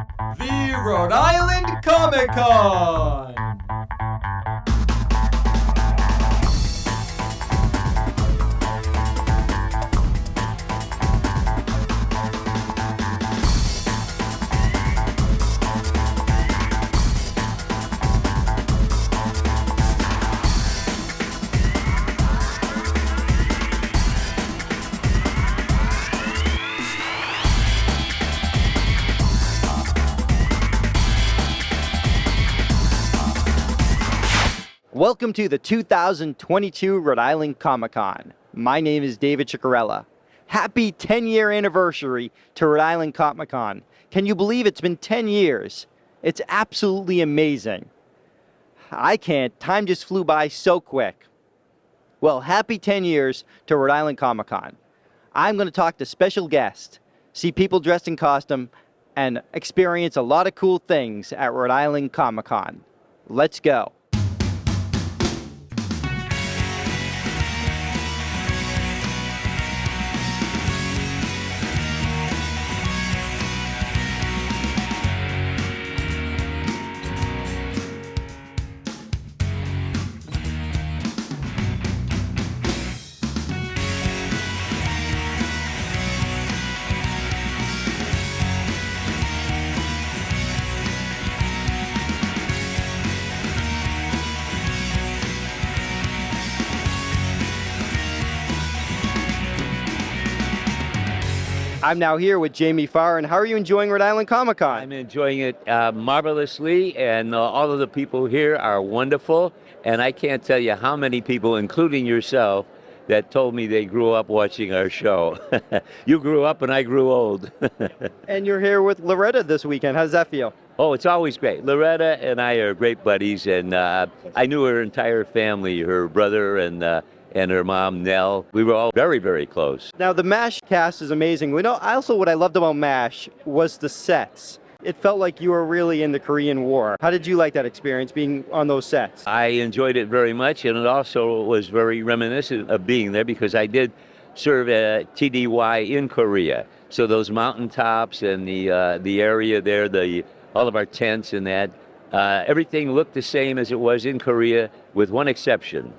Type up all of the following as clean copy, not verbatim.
The Rhode Island Comic Con! Welcome to the 2022 Rhode Island Comic Con. My name is David Ciccariella. Happy 10-year anniversary to Rhode Island Comic Con. Can you believe it's been 10 years? It's absolutely amazing. I can't. Time just flew by so quick. Well, happy 10 years to Rhode Island Comic Con. I'm going to talk to special guests, see people dressed in costume, and experience a lot of cool things at Rhode Island Comic Con. Let's go. I'm now here with Jamie Farr, and how are you enjoying Rhode Island Comic Con? I'm enjoying it marvelously, and all of the people here are wonderful, and I can't tell you how many people, including yourself, that told me they grew up watching our show. You grew up and I grew old. And you're here with Loretta this weekend. How does that feel? Oh, it's always great. Loretta and I are great buddies, and I knew her entire family, her brother and her mom, Nell. We were all very, very close. Now, the MASH cast is amazing. What I loved about MASH was the sets. It felt like you were really in the Korean War. How did you like that experience being on those sets? I enjoyed it very much, and it also was very reminiscent of being there because I did serve at TDY in Korea. So those mountaintops and the area there, all of our tents and that, everything looked the same as it was in Korea, with one exception.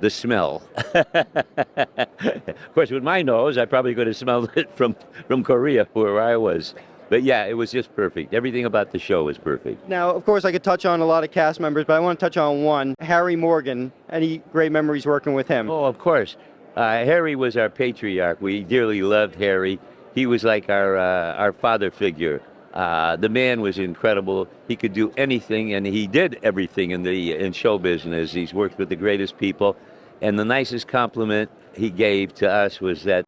The smell. Of course, with my nose, I probably could have smelled it from Korea, where I was. But yeah, it was just perfect. Everything about the show was perfect. Now, of course, I could touch on a lot of cast members, but I want to touch on one, Harry Morgan. Any great memories working with him? Oh, of course. Harry was our patriarch. We dearly loved Harry. He was like our father figure. The man was incredible. He could do anything, and he did everything in show business. He's worked with the greatest people. And the nicest compliment he gave to us was that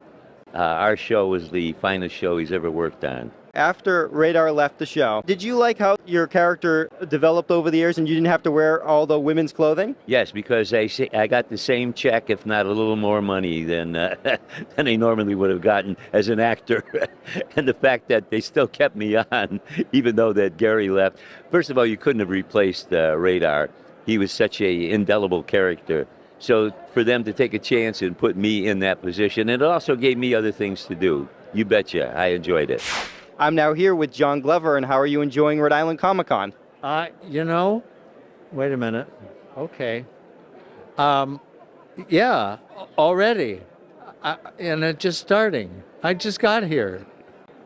our show was the finest show he's ever worked on. After Radar left the show, did you like how your character developed over the years and you didn't have to wear all the women's clothing? Yes, because I got the same check, if not a little more money than I normally would have gotten as an actor. And the fact that they still kept me on, even though that Gary left. First of all, you couldn't have replaced Radar. He was such an indelible character. So for them to take a chance and put me in that position, and it also gave me other things to do. You betcha, I enjoyed it. I'm now here with John Glover, and how are you enjoying Rhode Island Comic Con? Wait a minute. Okay. Yeah, already. And it's just starting. I just got here.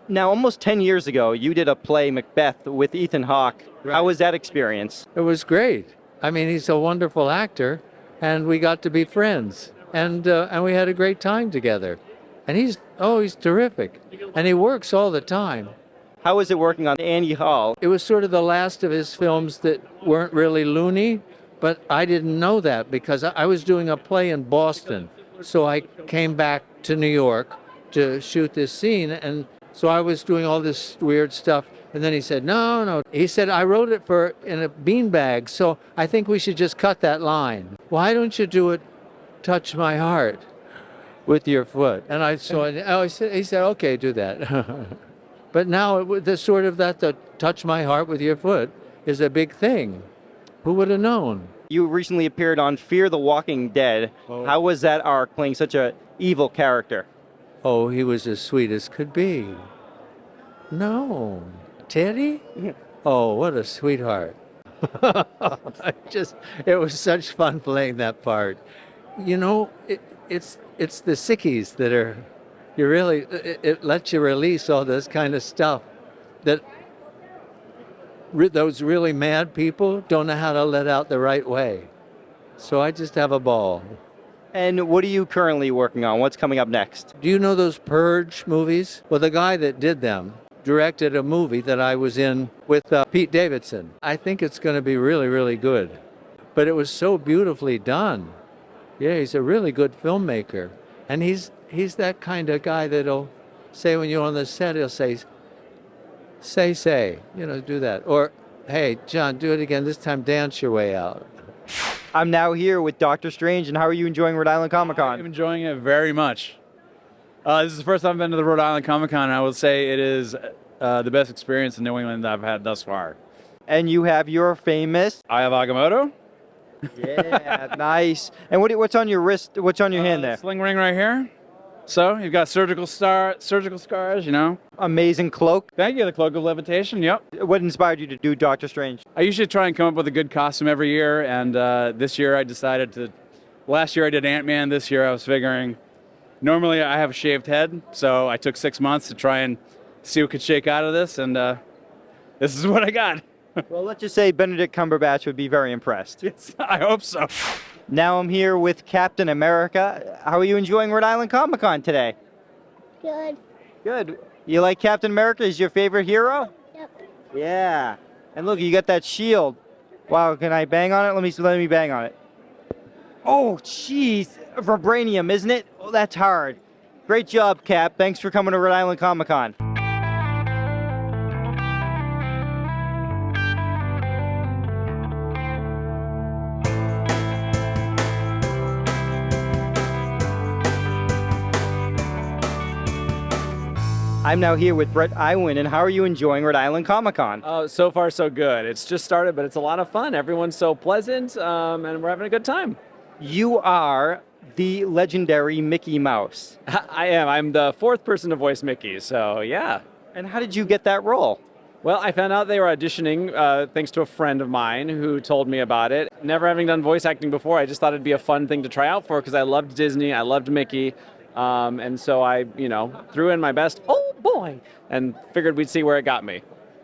Now, almost 10 years ago, you did a play, Macbeth, with Ethan Hawke. Right. How was that experience? It was great. I mean, he's a wonderful actor, and we got to be friends, and we had a great time together. And he's terrific. And he works all the time. How was it working on Annie Hall? It was sort of the last of his films that weren't really loony, but I didn't know that because I was doing a play in Boston. So I came back to New York to shoot this scene, and so I was doing all this weird stuff. And then he said, no. He said, I wrote it in a beanbag, so I think we should just cut that line. Why don't you do it, touch my heart with your foot? And he said, okay, do that. But now the touch my heart with your foot is a big thing. Who would have known? You recently appeared on Fear the Walking Dead. Oh. How was that arc, playing such an evil character? Oh, he was as sweet as could be. No. Teddy? Oh, what a sweetheart. It was such fun playing that part. You know, it's the sickies that are, it lets you release all this kind of stuff that those really mad people don't know how to let out the right way. So I just have a ball. And what are you currently working on? What's coming up next? Do you know those Purge movies? Well, the guy that did them directed a movie that I was in with Pete Davidson. I think it's going to be really, really good. But it was so beautifully done. Yeah, he's a really good filmmaker. And he's that kind of guy that'll say when you're on the set, he'll say, do that. Or, hey, John, do it again. This time dance your way out. I'm now here with Doctor Strange, and how are you enjoying Rhode Island Comic Con? I'm enjoying it very much. This is the first time I've been to the Rhode Island Comic Con, and I would say it is the best experience in New England that I've had thus far. And you have your famous... I have Agamotto. Yeah, nice. And what's on your wrist? What's on your hand there? Sling ring right here. So you've got surgical scars, you know. Amazing cloak. Thank you, the Cloak of Levitation, yep. What inspired you to do Doctor Strange? I usually try and come up with a good costume every year, and this year I decided to... Last year I did Ant-Man, this year I was figuring... Normally I have a shaved head, so I took 6 months to try and see what could shake out of this, and this is what I got. Well, let's just say Benedict Cumberbatch would be very impressed. Yes, I hope so. Now I'm here with Captain America. How are you enjoying Rhode Island Comic Con today? Good. Good. You like Captain America? Is your favorite hero? Yep. Yeah. And look, you got that shield. Wow, can I bang on it? Let me bang on it. Oh, jeez. Vibranium, isn't it? Oh, that's hard. Great job, Cap. Thanks for coming to Rhode Island Comic Con. I'm now here with Bret Iwan, and how are you enjoying Rhode Island Comic Con? So far, so good. It's just started, but it's a lot of fun. Everyone's so pleasant, and we're having a good time. You are the legendary Mickey Mouse. I am. I'm the fourth person to voice Mickey, so yeah. And how did you get that role? Well, I found out they were auditioning thanks to a friend of mine who told me about it. Never having done voice acting before, I just thought it'd be a fun thing to try out for because I loved Disney, I loved Mickey, and so I, threw in my best, oh boy, and figured we'd see where it got me.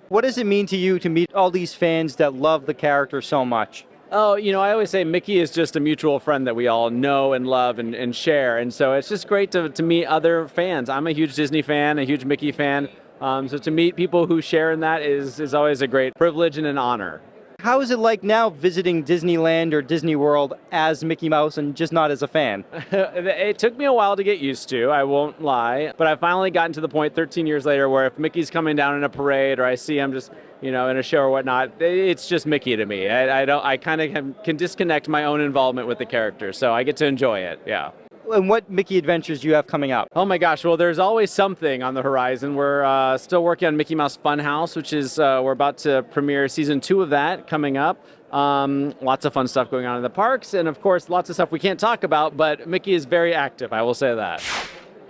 What does it mean to you to meet all these fans that love the character so much? Oh, I always say Mickey is just a mutual friend that we all know and love and share. And so it's just great to meet other fans. I'm a huge Disney fan, a huge Mickey fan. So to meet people who share in that is always a great privilege and an honor. How is it like now visiting Disneyland or Disney World as Mickey Mouse and just not as a fan? It took me a while to get used to, I won't lie. But I finally gotten to the point 13 years later where if Mickey's coming down in a parade or I see him just, in a show or whatnot, it's just Mickey to me. I kind of can disconnect my own involvement with the character, so I get to enjoy it, yeah. And what Mickey adventures do you have coming up? Oh my gosh, well there's always something on the horizon. We're still working on Mickey Mouse Funhouse, which is, we're about to premiere season 2 of that coming up. Lots of fun stuff going on in the parks, and of course lots of stuff we can't talk about, but Mickey is very active, I will say that.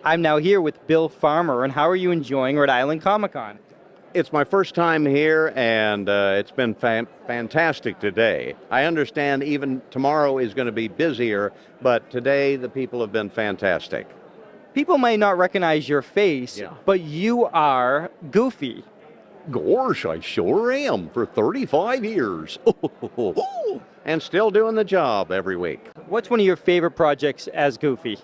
I'm now here with Bill Farmer, and how are you enjoying Rhode Island Comic Con? It's my first time here, and it's been fantastic today. I understand even tomorrow is going to be busier, but today the people have been fantastic. People may not recognize your face, but you are Goofy. Gosh, I sure am, for 35 years. And still doing the job every week. What's one of your favorite projects as Goofy?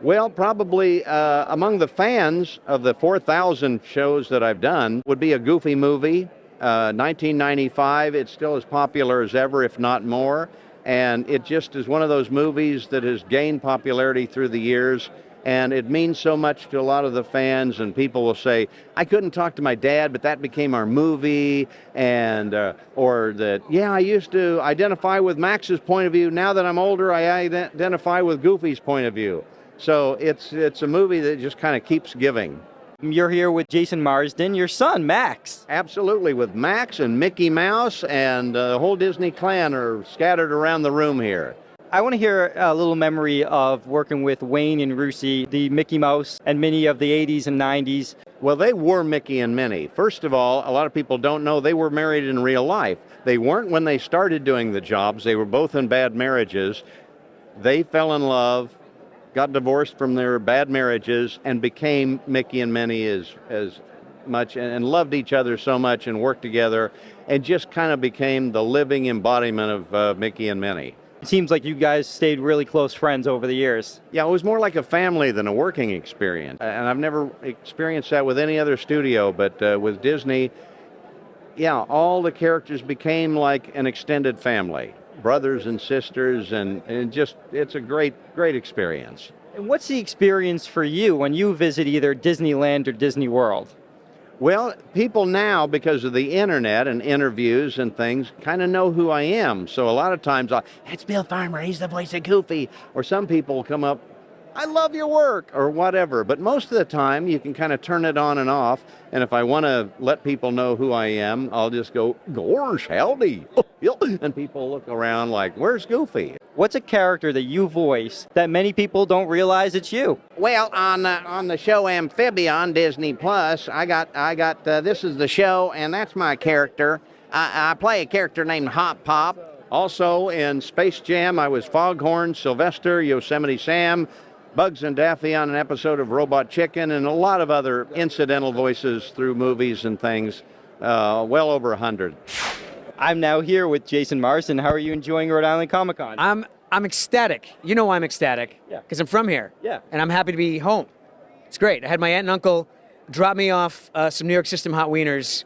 Well, probably among the fans of the 4,000 shows that I've done would be a Goofy movie. 1995, it's still as popular as ever, if not more. And it just is one of those movies that has gained popularity through the years. And it means so much to a lot of the fans, and people will say, I couldn't talk to my dad, but that became our movie. And or that, I used to identify with Max's point of view. Now that I'm older, I identify with Goofy's point of view. So it's a movie that just kind of keeps giving. You're here with Jason Marsden, your son, Max. Absolutely, with Max and Mickey Mouse and the whole Disney clan are scattered around the room here. I want to hear a little memory of working with Wayne and Rusey, the Mickey Mouse and Minnie of the 80s and 90s. Well, they were Mickey and Minnie. First of all, a lot of people don't know they were married in real life. They weren't when they started doing the jobs. They were both in bad marriages. They fell in love, got divorced from their bad marriages, and became Mickey and Minnie as much, and loved each other so much and worked together, and just kind of became the living embodiment of Mickey and Minnie. It seems like you guys stayed really close friends over the years. Yeah, it was more like a family than a working experience. And I've never experienced that with any other studio, but with Disney, yeah, all the characters became like an extended family, brothers and sisters, and just, it's a great experience. And what's the experience for you when you visit either Disneyland or Disney World? Well, people now, because of the internet and interviews and things, kind of know who I am. So a lot of times, it's Bill Farmer, he's the voice of Goofy. Or some people come up, I love your work, or whatever. But most of the time, you can kind of turn it on and off. And if I want to let people know who I am, I'll just go, gosh, howdy. And people look around like, where's Goofy? What's a character that you voice that many people don't realize it's you? Well, on the show Amphibian, Disney Plus, I got this is the show, and that's my character. I play a character named Hop Pop. Also in Space Jam, I was Foghorn, Sylvester, Yosemite Sam, Bugs and Daffy on an episode of Robot Chicken, and a lot of other incidental voices through movies and things, well over 100. I'm now here with Jason Marsden. How are you enjoying Rhode Island Comic Con? I'm ecstatic. You know why I'm ecstatic? Yeah. Because I'm from here. Yeah. And I'm happy to be home. It's great. I had my aunt and uncle drop me off some New York System hot wieners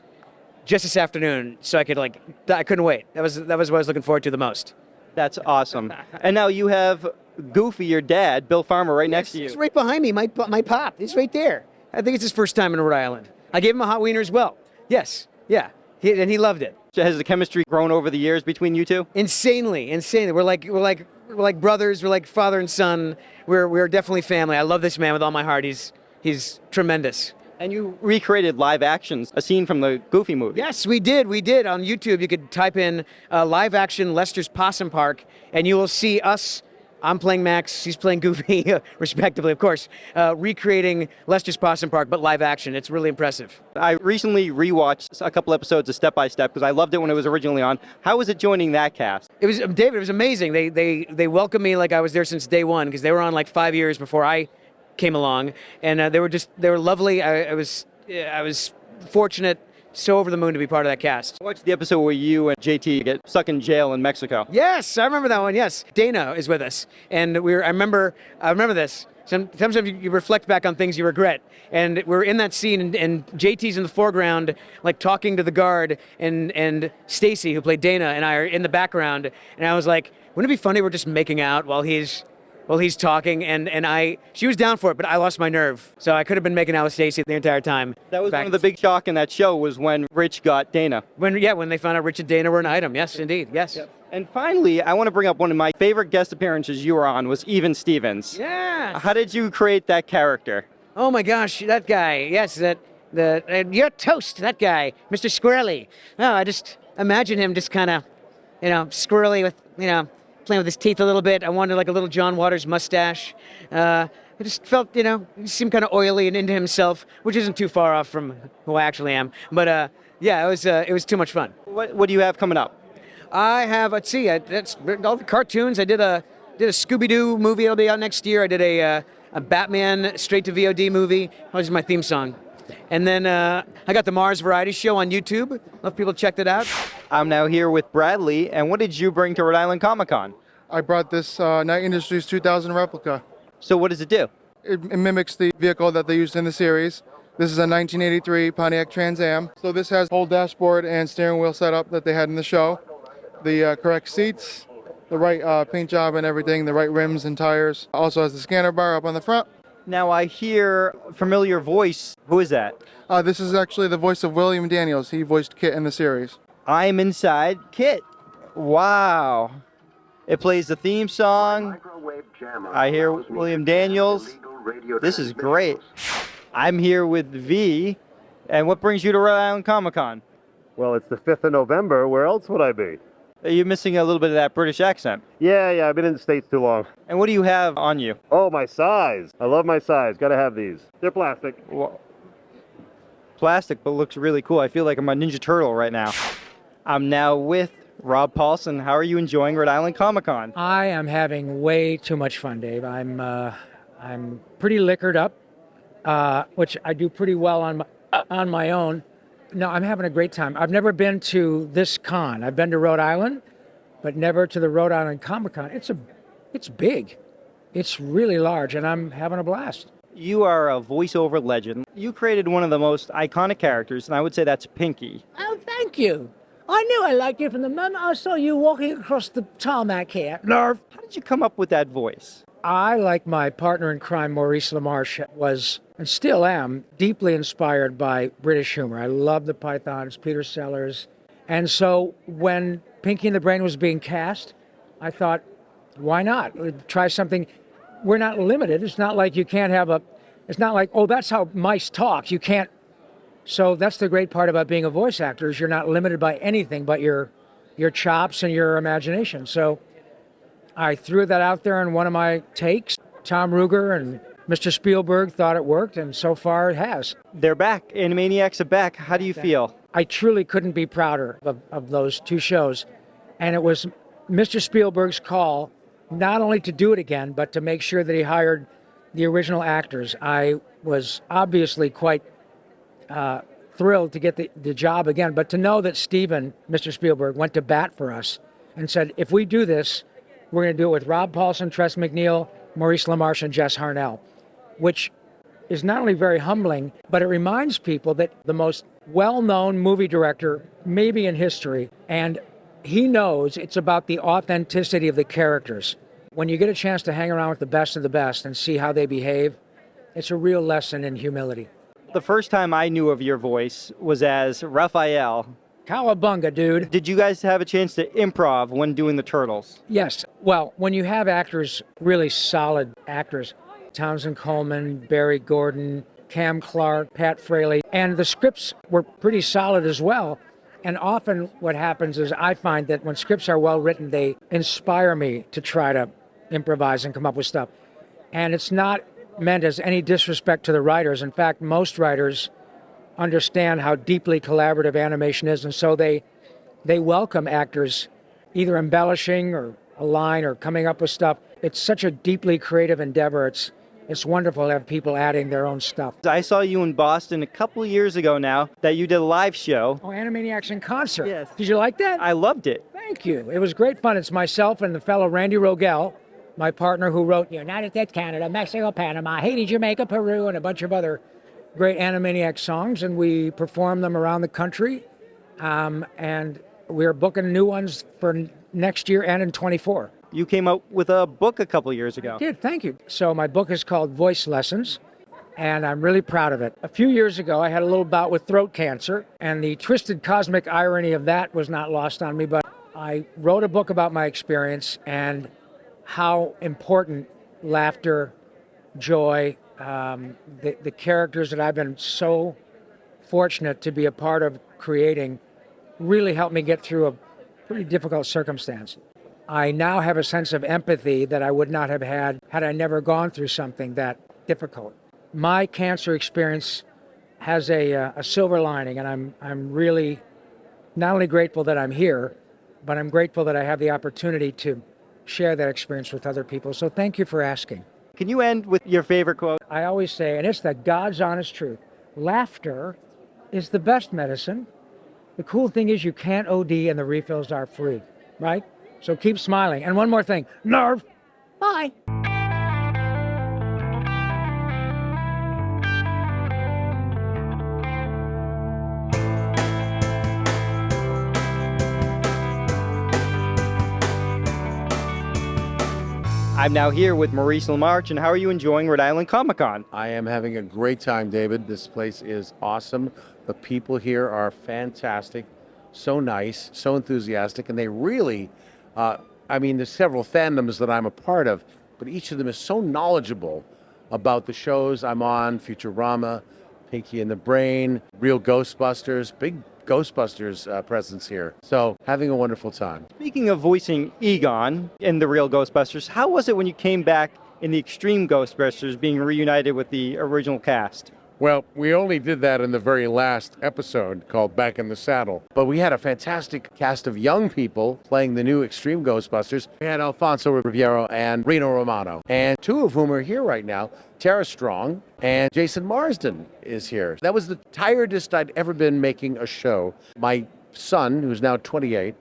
just this afternoon, so I couldn't wait. That was what I was looking forward to the most. That's awesome. And now you have Goofy, your dad, Bill Farmer, right next to you. He's right behind me. My pop. He's right there. I think it's his first time in Rhode Island. I gave him a hot wiener as well. Yes. Yeah. And he loved it. Has the chemistry grown over the years between you two? Insanely. We're like brothers. We're like father and son. We're definitely family. I love this man with all my heart. He's tremendous. And you recreated live actions, a scene from the Goofy movie. Yes, we did. On YouTube, you could type in live action Lester's Possum Park, and you will see us. I'm playing Max, he's playing Goofy, respectively, of course, recreating Lester's Possum Park, but live action. It's really impressive. I recently rewatched a couple episodes of Step by Step because I loved it when it was originally on. How was it joining that cast? It was, David, it was amazing. They welcomed me like I was there since day one, because they were on like 5 years before I came along, and they were lovely. I was fortunate, so over the moon to be part of that cast. I watched the episode where you and JT get stuck in jail in Mexico. Yes, I remember that one. Yes, Dana is with us, and I remember this. Sometimes you reflect back on things you regret, and we're in that scene, and JT's in the foreground, like talking to the guard, and Stacy, who played Dana, and I are in the background, and I was like, wouldn't it be funny we're just making out while he's talking, and she was down for it, but I lost my nerve. So I could have been making out with Stacey the entire time. That was one of the big shock in that show was when Rich got Dana. When they found out Rich and Dana were an item. Yes, indeed. Yes. Yep. And finally, I want to bring up one of my favorite guest appearances you were on was Even Stevens. Yeah. How did you create that character? Oh my gosh, that guy. Yes, you're toast, that guy, Mr. Squirrely. Oh, I just imagine him just kind of, squirrely with, playing with his teeth a little bit. I wanted like a little John Waters mustache. I just felt, he seemed kind of oily and into himself, which isn't too far off from who I actually am. But yeah, it was too much fun. What do you have coming up? I have, let's see, that's all the cartoons. I did a Scooby-Doo movie that'll be out next year. I did a Batman straight to VOD movie. That was my theme song. And then I got the Mars Variety Show on YouTube. Love people to check that out. I'm now here with Bradley, and what did you bring to Rhode Island Comic Con? I brought this Night Industries 2000 replica. So what does it do? It mimics the vehicle that they used in the series. This is a 1983 Pontiac Trans Am. So this has whole dashboard and steering wheel setup that they had in the show. The correct seats, the right paint job and everything, the right rims and tires. Also has the scanner bar up on the front. Now I hear a familiar voice. Who is that? This is actually the voice of William Daniels. He voiced Kit in the series. I'm inside Kit. Wow. It plays the theme song. I hear William Daniels. This is great. I'm here with V. And what brings you to Rhode Island Comic Con? Well, it's the 5th of November. Where else would I be? You're missing a little bit of that British accent. Yeah, I've been in the States too long. And what do you have on you? Oh, my size. I love my size. Gotta have these. They're plastic. Well, plastic, but looks really cool. I feel like I'm a Ninja Turtle right now. I'm now with Rob Paulsen. How are you enjoying Rhode Island Comic Con? I am having way too much fun, Dave. I'm pretty liquored up, which I do pretty well on my own. No, I'm having a great time. I've never been to this con. I've been to Rhode Island, but never to the Rhode Island Comic Con. It's big. It's really large, and I'm having a blast. You are a voiceover legend. You created one of the most iconic characters, and I would say that's Pinky. Oh, thank you. I knew I liked you from the moment I saw you walking across the tarmac here. Nerve. How did you come up with that voice? I, like my partner in crime, Maurice LaMarche, was, and still am, deeply inspired by British humor. I love the Pythons, Peter Sellers. And so when Pinky and the Brain was being cast, I thought, why not? Try something. We're not limited. It's not like you can't have it's not like, oh, that's how mice talk. You can't. So that's the great part about being a voice actor is you're not limited by anything but your chops and your imagination. So I threw that out there in one of my takes. Tom Ruger and Mr. Spielberg thought it worked, and so far it has. They're back. Animaniacs are back. How do you feel? I truly couldn't be prouder of those two shows. And it was Mr. Spielberg's call not only to do it again, but to make sure that he hired the original actors. I was obviously quite thrilled to get the job again, but to know that Steven, Mr. Spielberg, went to bat for us and said, if we do this, we're going to do it with Rob Paulsen, Tress MacNeille, Maurice LaMarche, and Jess Harnell, which is not only very humbling, but it reminds people that the most well-known movie director, maybe in history, and he knows it's about the authenticity of the characters. When you get a chance to hang around with the best of the best and see how they behave, it's a real lesson in humility. The first time I knew of your voice was as Raphael. Cowabunga, dude. Did you guys have a chance to improv when doing the Turtles? Yes. Well, when you have actors, really solid actors, Townsend Coleman, Barry Gordon, Cam Clark, Pat Fraley, and the scripts were pretty solid as well. And often what happens is I find that when scripts are well written, they inspire me to try to improvise and come up with stuff. And it's not meant as any disrespect to the writers. In fact, most writers understand how deeply collaborative animation is, and so they welcome actors either embellishing or a line or coming up with stuff. It's such a deeply creative endeavor. It's wonderful to have people adding their own stuff. I saw you in Boston a couple of years ago now that you did a live show. Oh, Animaniacs in concert. Yes. Did you like that? I loved it. Thank you. It was great fun. It's myself and the fellow Randy Rogel, my partner who wrote United States, Canada, Mexico, Panama, Haiti, Jamaica, Peru, and a bunch of other great Animaniacs songs, and we perform them around the country. And we're booking new ones for next year and in 24. You came out with a book a couple years ago. I did, thank you. So my book is called Voice Lessons, and I'm really proud of it. A few years ago, I had a little bout with throat cancer, and the twisted cosmic irony of that was not lost on me, but I wrote a book about my experience and how important laughter, joy, the characters that I've been so fortunate to be a part of creating really helped me get through a pretty difficult circumstance. I now have a sense of empathy that I would not have had I never gone through something that difficult. My cancer experience has a silver lining, and I'm really not only grateful that I'm here, but I'm grateful that I have the opportunity to share that experience with other people. So thank you for asking. Can you end with your favorite quote? I always say, and it's the God's honest truth, laughter is the best medicine. The cool thing is you can't OD and the refills are free, right? So keep smiling. And one more thing, nerve. Bye. I'm now here with Maurice LaMarche, and how are you enjoying Rhode Island Comic Con? I am having a great time, David. This place is awesome. The people here are fantastic, so nice, so enthusiastic, and they really, there's several fandoms that I'm a part of, but each of them is so knowledgeable about the shows I'm on, Futurama, Pinky and the Brain, Real Ghostbusters, big Ghostbusters presence here. So having a wonderful time. Speaking of voicing Egon in the real Ghostbusters, how was it when you came back in the Extreme Ghostbusters being reunited with the original cast? Well, we only did that in the very last episode called Back in the Saddle. But we had a fantastic cast of young people playing the new Extreme Ghostbusters. We had Alfonso Ribeiro and Reno Romano, and two of whom are here right now. Tara Strong and Jason Marsden is here. That was the tiredest I'd ever been making a show. My son, who's now 28,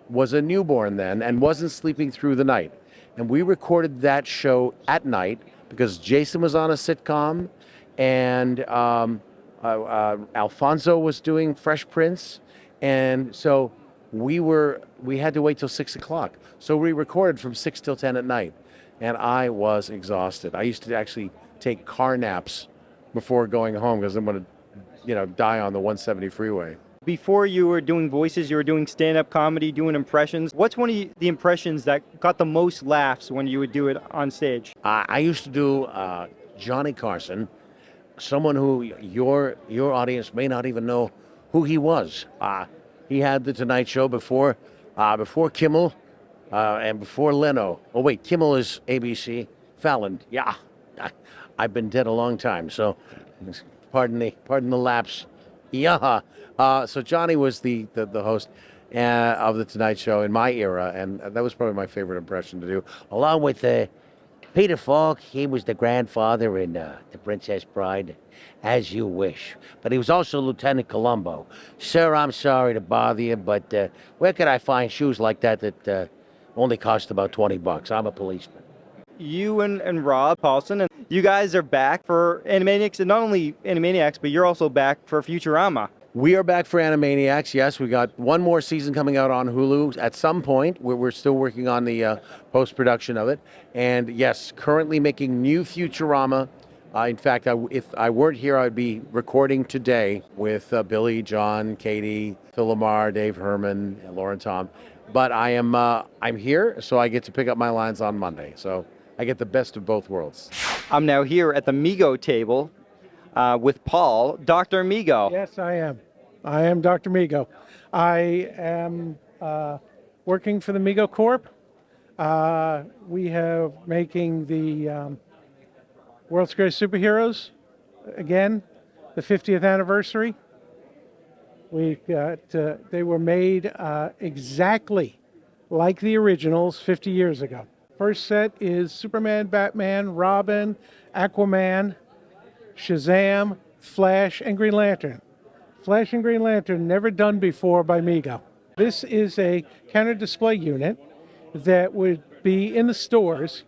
was a newborn then and wasn't sleeping through the night. And we recorded that show at night because Jason was on a sitcom, and Alfonso was doing Fresh Prince, and so we had to wait till 6 o'clock. So we recorded from 6 till 10 at night, and I was exhausted. I used to actually take car naps before going home because I didn't want to, die on the 170 freeway. Before you were doing voices, you were doing stand-up comedy, doing impressions. What's one of the impressions that got the most laughs when you would do it on stage? I used to do Johnny Carson, someone who your audience may not even know who he was. He had the Tonight Show before Kimmel and before Leno. Oh wait, Kimmel is ABC. Fallon, yeah, I've been dead a long time, so pardon the lapse. Yeah. So Johnny was the host of the Tonight Show in my era, and that was probably my favorite impression to do, along with Peter Falk. He was the grandfather in The Princess Bride, As You Wish. But he was also Lieutenant Columbo. Sir, I'm sorry to bother you, but where could I find shoes like that only cost about $20? I'm a policeman. You and Rob Paulsen, and you guys are back for Animaniacs, and not only Animaniacs, but you're also back for Futurama. We are back for Animaniacs, yes. We got one more season coming out on Hulu at some point. We're still working on the post-production of it. And yes, currently making new Futurama. In fact, if I weren't here, I'd be recording today with Billy, John, Katie, Phil Lamar, Dave Herman, and Lauren Tom. But I'm here, so I get to pick up my lines on Monday. So I get the best of both worlds. I'm now here at the Mego table with Paul, Dr. Mego. Yes, I am. I am Dr. Mego. I am working for the Mego Corp. We have making the World's Greatest Superheroes, again, the 50th anniversary. We got, they were made exactly like the originals 50 years ago. First set is Superman, Batman, Robin, Aquaman, Shazam, Flash, and Green Lantern. Flash and Green Lantern never done before by Mego. This is a counter display unit that would be in the stores,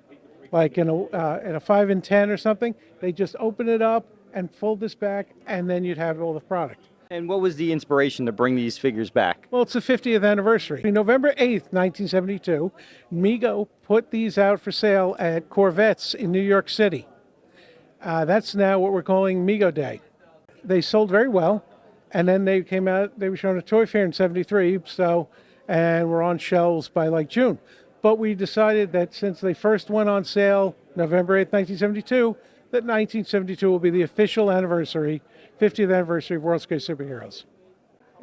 like in a 5 and 10 or something. They just open it up and fold this back, and then you'd have all the product. And what was the inspiration to bring these figures back? Well, it's the 50th anniversary. November 8th, 1972, Mego put these out for sale at Corvettes in New York City. That's now what we're calling Mego Day. They sold very well, and then they came out, they were shown at Toy Fair in 73, and were on shelves by like June. But we decided that since they first went on sale November 8th, 1972, that 1972 will be the official anniversary, 50th anniversary of World's Greatest Superheroes.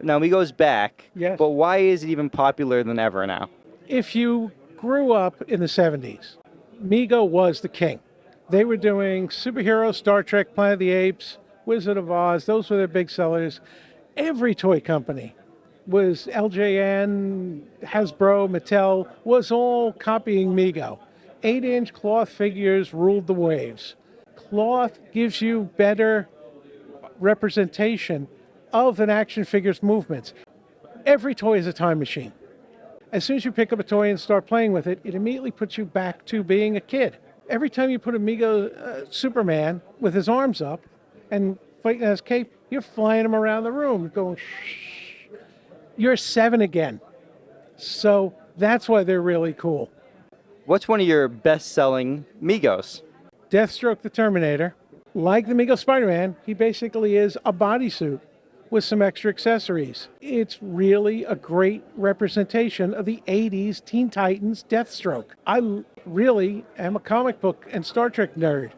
Now, Mego's back, yes. But why is it even popular than ever now? If you grew up in the 70s, Mego was the king. They were doing superheroes, Star Trek, Planet of the Apes, Wizard of Oz. Those were their big sellers. Every toy company was LJN, Hasbro, Mattel, was all copying Mego. 8-inch cloth figures ruled the waves. Cloth gives you better representation of an action figure's movements. Every toy is a time machine. As soon as you pick up a toy and start playing with it, it immediately puts you back to being a kid. Every time you put a Mego Superman with his arms up and fighting his cape, you're flying him around the room going, shh. You're 7 again. So that's why they're really cool. What's one of your best-selling Megos? Deathstroke the Terminator. Like the Mego Spider-Man, he basically is a bodysuit with some extra accessories. It's really a great representation of the 80s Teen Titans Deathstroke. I really am a comic book and Star Trek nerd.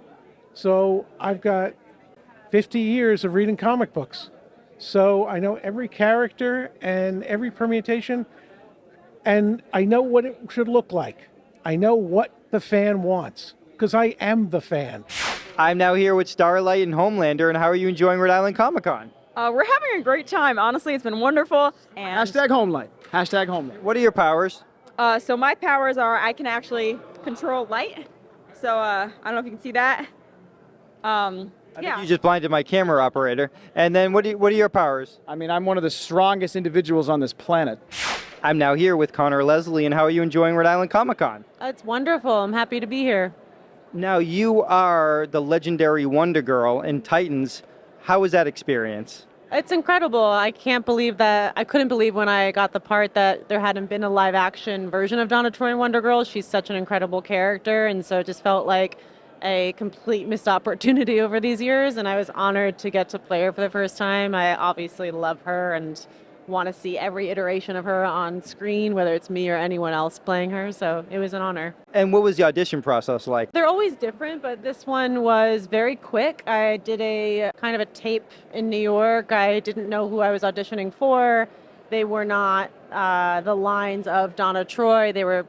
So I've got 50 years of reading comic books. So I know every character and every permutation, and I know what it should look like. I know what the fan wants, because I am the fan. I'm now here with Starlight and Homelander, and how are you enjoying Rhode Island Comic Con? We're having a great time. Honestly, it's been wonderful. And Hashtag Homelight. Hashtag Homelight. What are your powers? so my powers are I can actually control light. So I don't know if you can see that. I think you just blinded my camera operator. And then what are your powers? I mean, I'm one of the strongest individuals on this planet. I'm now here with Conor Leslie, and how are you enjoying Rhode Island Comic Con? It's wonderful. I'm happy to be here. Now, you are the legendary Wonder Girl in Titans. How was that experience? It's incredible. I can't believe that. I couldn't believe when I got the part that there hadn't been a live action version of Donna Troy and Wonder Girl. She's such an incredible character, and so it just felt like a complete missed opportunity over these years, and I was honored to get to play her for the first time. I obviously love her and want to see every iteration of her on screen, whether it's me or anyone else playing her, so it was an honor. And what was the audition process like? They're always different, but this one was very quick. I did a kind of a tape in New York. I didn't know who I was auditioning for. They were not the lines of Donna Troy. They were,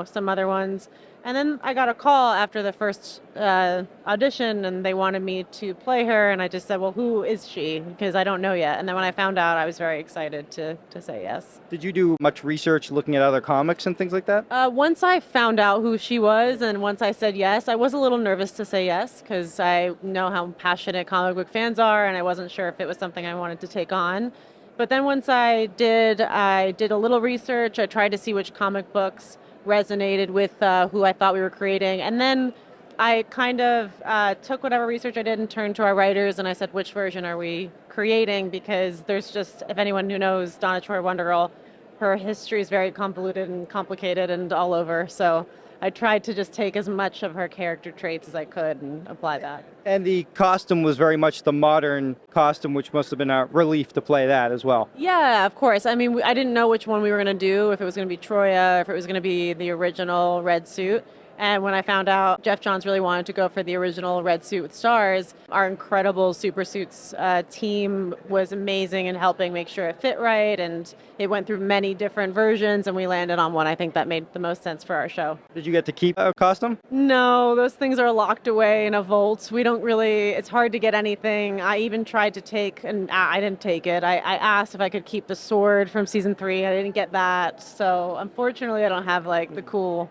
some other ones. And then I got a call after the first audition, and they wanted me to play her, and I just said, well, who is she? Because I don't know yet. And then when I found out, I was very excited to say yes. Did you do much research looking at other comics and things like that? Once I found out who she was, and once I said yes, I was a little nervous to say yes, because I know how passionate comic book fans are, and I wasn't sure if it was something I wanted to take on. But then once I did a little research. I tried to see which comic books resonated with who I thought we were creating. And then I kind of took whatever research I did and turned to our writers, and I said, which version are we creating? Because there's just, if anyone who knows Donna Troy Wonder Girl, her history is very convoluted and complicated and all over. So I tried to just take as much of her character traits as I could and apply that. And the costume was very much the modern costume, which must have been a relief to play that as well. Yeah, of course. I mean, I didn't know which one we were going to do, if it was going to be Troya, if it was going to be the original red suit. And when I found out Jeff Johns really wanted to go for the original red suit with stars, our incredible Super Suits team was amazing in helping make sure it fit right. And it went through many different versions, and we landed on one I think that made the most sense for our show. Did you get to keep a costume? No, those things are locked away in a vault. We don't really, it's hard to get anything. I even tried to take, and I didn't take it. I asked if I could keep the sword from season 3. I didn't get that. So unfortunately, I don't have like the cool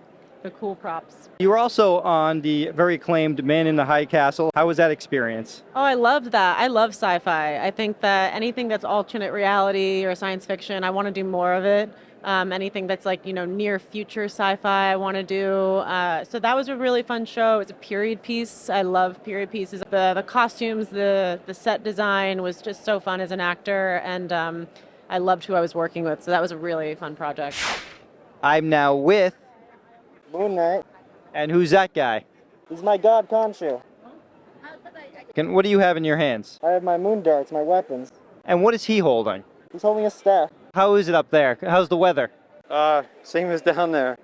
props. You were also on the very acclaimed Man in the High Castle. How was that experience? Oh, I loved that. I love sci-fi. I think that anything that's alternate reality or science fiction, I want to do more of it. Anything that's like, near future sci-fi, I want to do. So that was a really fun show. It's a period piece. I love period pieces. The costumes, the set design was just so fun as an actor, and I loved who I was working with. So that was a really fun project. I'm now with Moon Knight. And who's that guy? He's my god Khonshu. What do you have in your hands? I have my moon darts, my weapons. And what is he holding? He's holding a staff. How is it up there? How's the weather? Same as down there.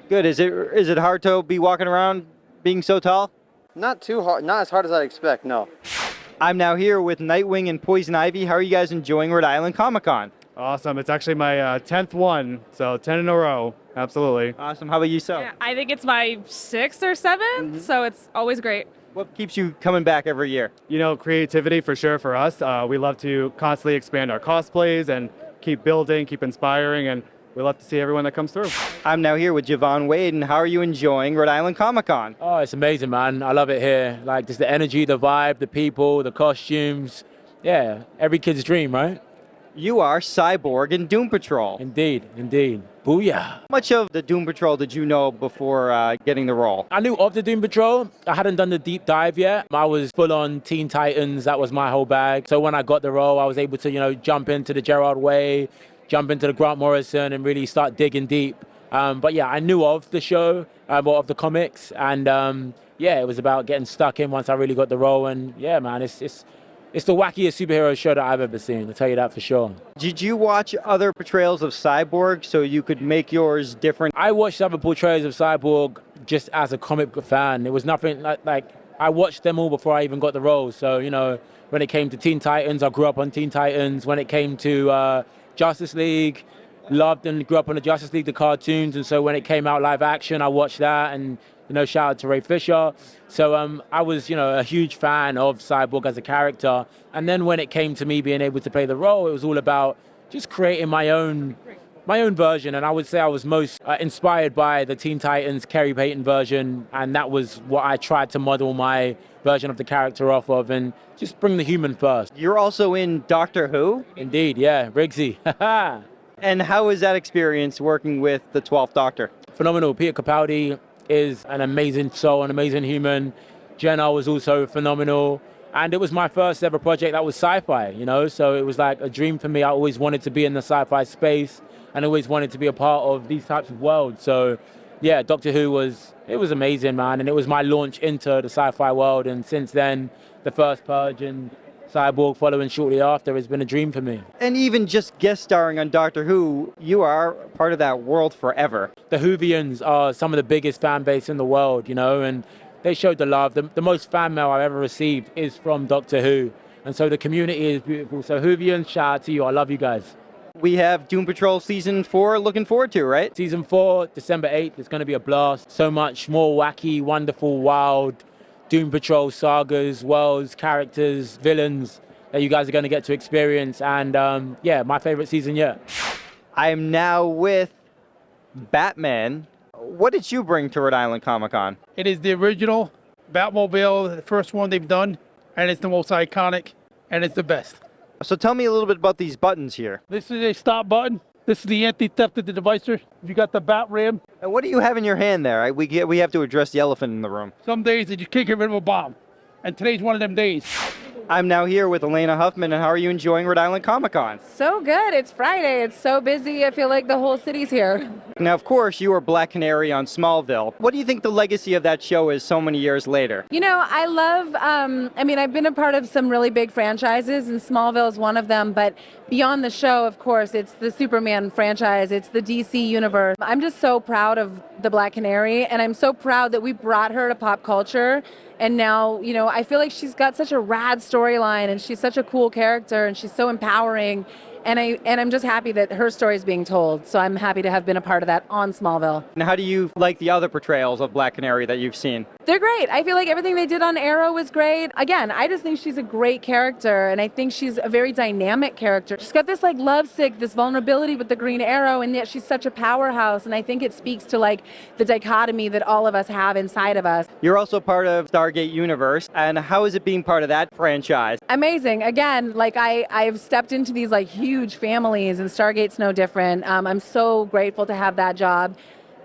Good. Is it hard to be walking around being so tall? Not too hard. Not as hard as I'd expect, no. I'm now here with Nightwing and Poison Ivy. How are you guys enjoying Rhode Island Comic Con? Awesome. It's actually my 10th one, so 10 in a row. Absolutely. Awesome. How about you, so? Yeah, I think it's my 6th or 7th, so it's always great. What keeps you coming back every year? Creativity for sure for us. We love to constantly expand our cosplays and keep building, keep inspiring, and we love to see everyone that comes through. I'm now here with Joivan Wade, and how are you enjoying Rhode Island Comic Con? Oh, it's amazing, man. I love it here. Like, just the energy, the vibe, the people, the costumes. Yeah, every kid's dream, right? You are Cyborg in Doom Patrol. Indeed. Booyah. How much of the Doom Patrol did you know before getting the role? I knew of the Doom Patrol. I hadn't done the deep dive yet. I was full on Teen Titans. That was my whole bag. So when I got the role, I was able to, jump into the Gerard Way, jump into the Grant Morrison, and really start digging deep. But yeah, I knew of the show, or of the comics. And it was about getting stuck in once I really got the role. And yeah, man, it's the wackiest superhero show that I've ever seen, I'll tell you that for sure. Did you watch other portrayals of Cyborg so you could make yours different? I watched other portrayals of Cyborg just as a comic book fan. It was nothing like I watched them all before I even got the role. So, you know, when it came to Teen Titans, I grew up on Teen Titans. When it came to Justice League, loved and grew up on the Justice League, the cartoons. And so when it came out live action, I watched that. And, you know, shout out to Ray Fisher. So I was, you know, a huge fan of Cyborg as a character. And then when it came to me being able to play the role, it was all about just creating my own version. And I would say I was most inspired by the Teen Titans Kerry Payton version. And that was what I tried to model my version of the character off of, and just bring the human first. You're also in Doctor Who? Indeed, yeah, Riggsy. And how was that experience working with the 12th Doctor? Phenomenal. Peter Capaldi is an amazing soul, an amazing human. Jenna was also phenomenal. And it was my first ever project that was sci-fi, you know, so it was like a dream for me. I always wanted to be in the sci-fi space and always wanted to be a part of these types of worlds. So yeah, Doctor Who was amazing, man. And it was my launch into the sci-fi world. And since then, the first Purge and Cyborg following shortly after has been a dream for me. And even just guest starring on Doctor Who, you are part of that world forever. The Whovians are some of the biggest fan base in the world, you know, and they showed the love. The most fan mail I've ever received is from Doctor Who. And so the community is beautiful. So Whovians, shout out to you. I love you guys. We have Doom Patrol Season 4 looking forward to, right? Season 4, December 8th. It's going to be a blast. So much more wacky, wonderful, wild Doom Patrol sagas, worlds, characters, villains that you guys are going to get to experience. And yeah, my favorite season yet. I am now with Batman. What did you bring to Rhode Island Comic Con? It is the original Batmobile, the first one they've done, and it's the most iconic, and it's the best. So tell me a little bit about these buttons here. This is a stop button. This is the anti-theft of the devicer. You got the bat ram. And what do you have in your hand there? We have to address the elephant in the room. Some days that you can't get rid of a bomb, and today's one of them days. I'm now here with Alaina Huffman, and how are you enjoying Rhode Island Comic Con? So good. It's Friday. It's so busy. I feel like the whole city's here. Now, of course, you were Black Canary on Smallville. What do you think the legacy of that show is so many years later? You know, I love, I've been a part of some really big franchises, and Smallville is one of them, but beyond the show, of course, it's the Superman franchise, it's the DC universe. I'm just so proud of the Black Canary, and I'm so proud that we brought her to pop culture. And now, you know, I feel like she's got such a rad storyline, and she's such a cool character, and she's so empowering. And I'm just happy that her story is being told. So I'm happy to have been a part of that on Smallville. And how do you like the other portrayals of Black Canary that you've seen? They're great. I feel like everything they did on Arrow was great. Again, I just think she's a great character, and I think she's a very dynamic character. She's got this like lovesick, this vulnerability with the Green Arrow, and yet she's such a powerhouse. And I think it speaks to like the dichotomy that all of us have inside of us. You're also part of Stargate Universe, and how is it being part of that franchise? Amazing. Again, like I've stepped into these like huge families, and Stargate's no different. I'm so grateful to have that job.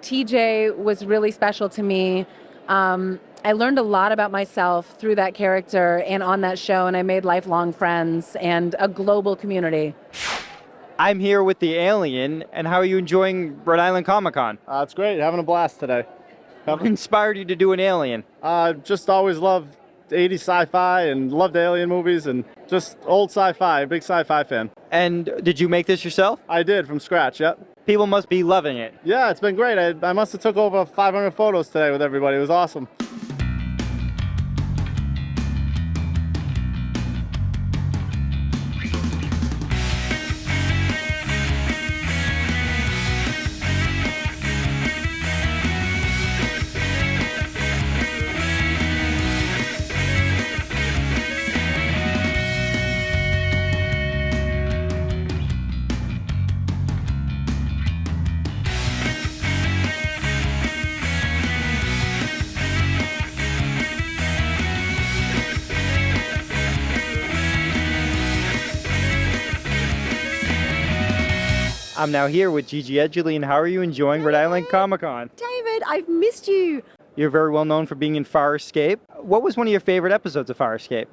TJ was really special to me. I learned a lot about myself through that character and on that show, and I made lifelong friends and a global community. I'm here with the Alien, and how are you enjoying Rhode Island Comic Con? It's great, having a blast today. What inspired you to do an Alien? Just always loved 80s sci-fi and loved Alien movies and just old sci-fi, big sci-fi fan. And did you make this yourself? I did, from scratch, yep. People must be loving it. Yeah, it's been great. I must have took over 500 photos today with everybody. It was awesome. I'm now here with Gigi Edgley, and how are you enjoying Rhode Island Comic Con? David, I've missed you. You're very well known for being in Farscape. What was one of your favorite episodes of Farscape?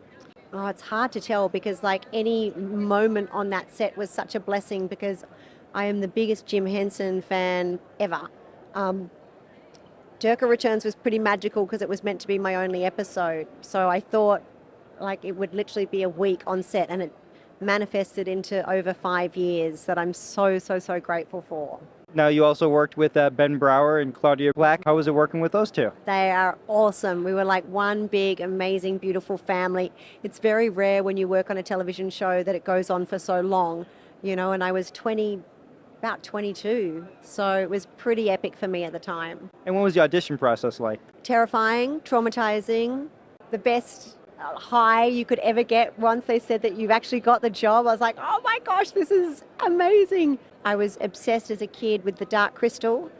Oh, it's hard to tell because like any moment on that set was such a blessing because I am the biggest Jim Henson fan ever. Durka Returns was pretty magical because it was meant to be my only episode. So I thought like it would literally be a week on set, and it manifested into over 5 years that I'm so grateful for. Now, you also worked with Ben Brower and Claudia Black. How was it working with those two? They are awesome. We were like one big, amazing, beautiful family. It's very rare when you work on a television show that it goes on for so long, you know, and I was about 22, so it was pretty epic for me at the time. And what was the audition process like? Terrifying, traumatizing, the best high you could ever get. Once they said that you've actually got the job, I was like, oh my gosh, this is amazing. I was obsessed as a kid with the Dark Crystal.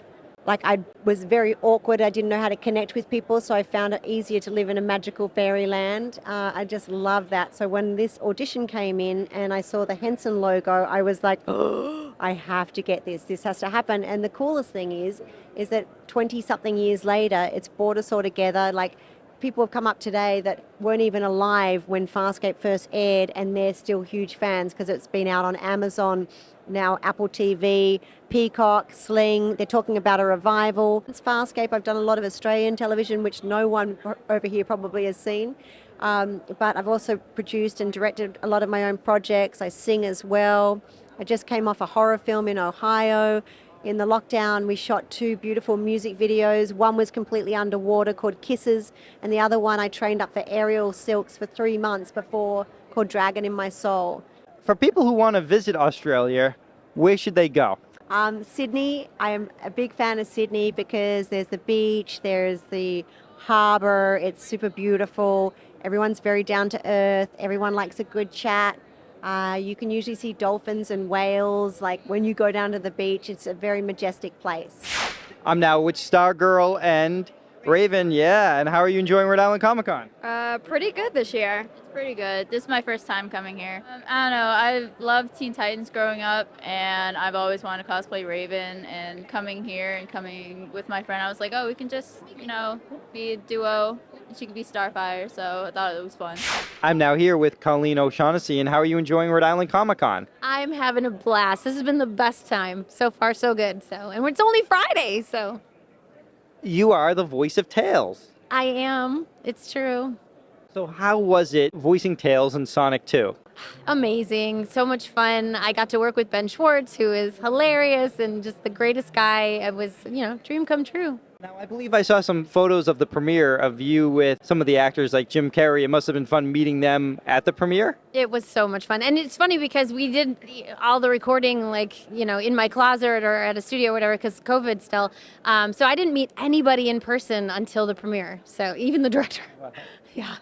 Like, I was very awkward. I didn't know how to connect with people, so I found it easier to live in a magical fairyland. I just love that. So when this audition came in and I saw the Henson logo, I was like, oh, I have to get this. This has to happen. And the coolest thing is that 20-something years later, it's brought us all together. Like, people have come up today that weren't even alive when Farscape first aired, and they're still huge fans because it's been out on Amazon, now Apple TV, Peacock, Sling. They're talking about a revival. It's Farscape. I've done a lot of Australian television, which no one over here probably has seen. But I've also produced and directed a lot of my own projects. I sing as well. I just came off a horror film in Ohio. In the lockdown, we shot 2 beautiful music videos. One was completely underwater called Kisses, and the other one I trained up for aerial silks for 3 months before, called Dragon in My Soul. For people who want to visit Australia, where should they go? Sydney, I'm a big fan of Sydney because there's the beach, there's the harbour, it's super beautiful, everyone's very down to earth, everyone likes a good chat. You can usually see dolphins and whales. Like, when you go down to the beach, it's a very majestic place. I'm now with Stargirl and Raven, yeah. And how are you enjoying Rhode Island Comic Con? Pretty good this year. It's pretty good. This is my first time coming here. I don't know. I loved Teen Titans growing up, and I've always wanted to cosplay Raven. And coming here and coming with my friend, I was like, oh, we can just, be a duo. She could be Starfire, so I thought it was fun. I'm now here with Colleen O'Shaughnessy, and how are you enjoying Rhode Island Comic Con? I'm having a blast. This has been the best time. So far, so good. And it's only Friday, so. You are the voice of Tails. I am. It's true. So how was it voicing Tails in Sonic 2? Amazing. So much fun. I got to work with Ben Schwartz, who is hilarious and just the greatest guy. It was, dream come true. Now, I believe I saw some photos of the premiere of you with some of the actors like Jim Carrey. It must have been fun meeting them at the premiere. It was so much fun. And it's funny because we did all the recording, in my closet or at a studio or whatever, because COVID still. So I didn't meet anybody in person until the premiere. So even the director. Yeah.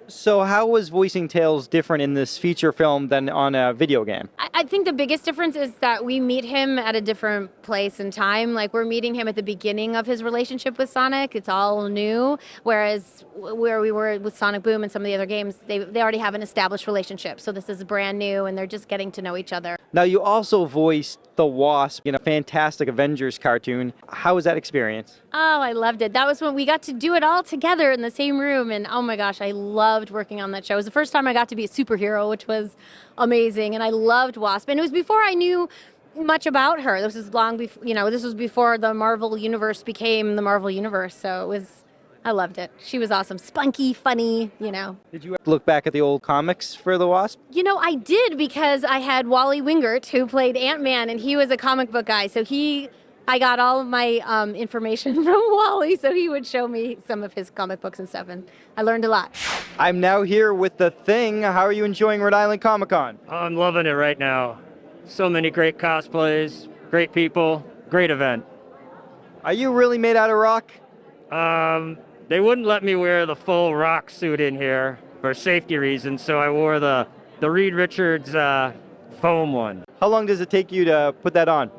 So how was voicing Tails different in this feature film than on a video game? I think the biggest difference is that we meet him at a different place and time. Like, we're meeting him at the beginning of his relationship with Sonic. It's all new. Whereas where we were with Sonic Boom and some of the other games, they already have an established relationship. So this is brand new, and they're just getting to know each other. Now, you also voiced the Wasp in a fantastic Avengers cartoon. How was that experience? Oh, I loved it. That was when we got to do it all together in the same room. And oh my gosh, I loved working on that show. It was the first time I got to be a superhero, which was amazing. And I loved Wasp. And it was before I knew much about her. This was long before, this was before the Marvel Universe became the Marvel Universe. So I loved it. She was awesome. Spunky, funny, Did you look back at the old comics for the Wasp? I did, because I had Wally Wingert, who played Ant-Man, and he was a comic book guy. So I got all of my information from Wally, so he would show me some of his comic books and stuff, and I learned a lot. I'm now here with The Thing. How are you enjoying Rhode Island Comic Con? I'm loving it right now. So many great cosplays, great people, great event. Are you really made out of rock? They wouldn't let me wear the full rock suit in here for safety reasons, so I wore the Reed Richards foam one. How long does it take you to put that on?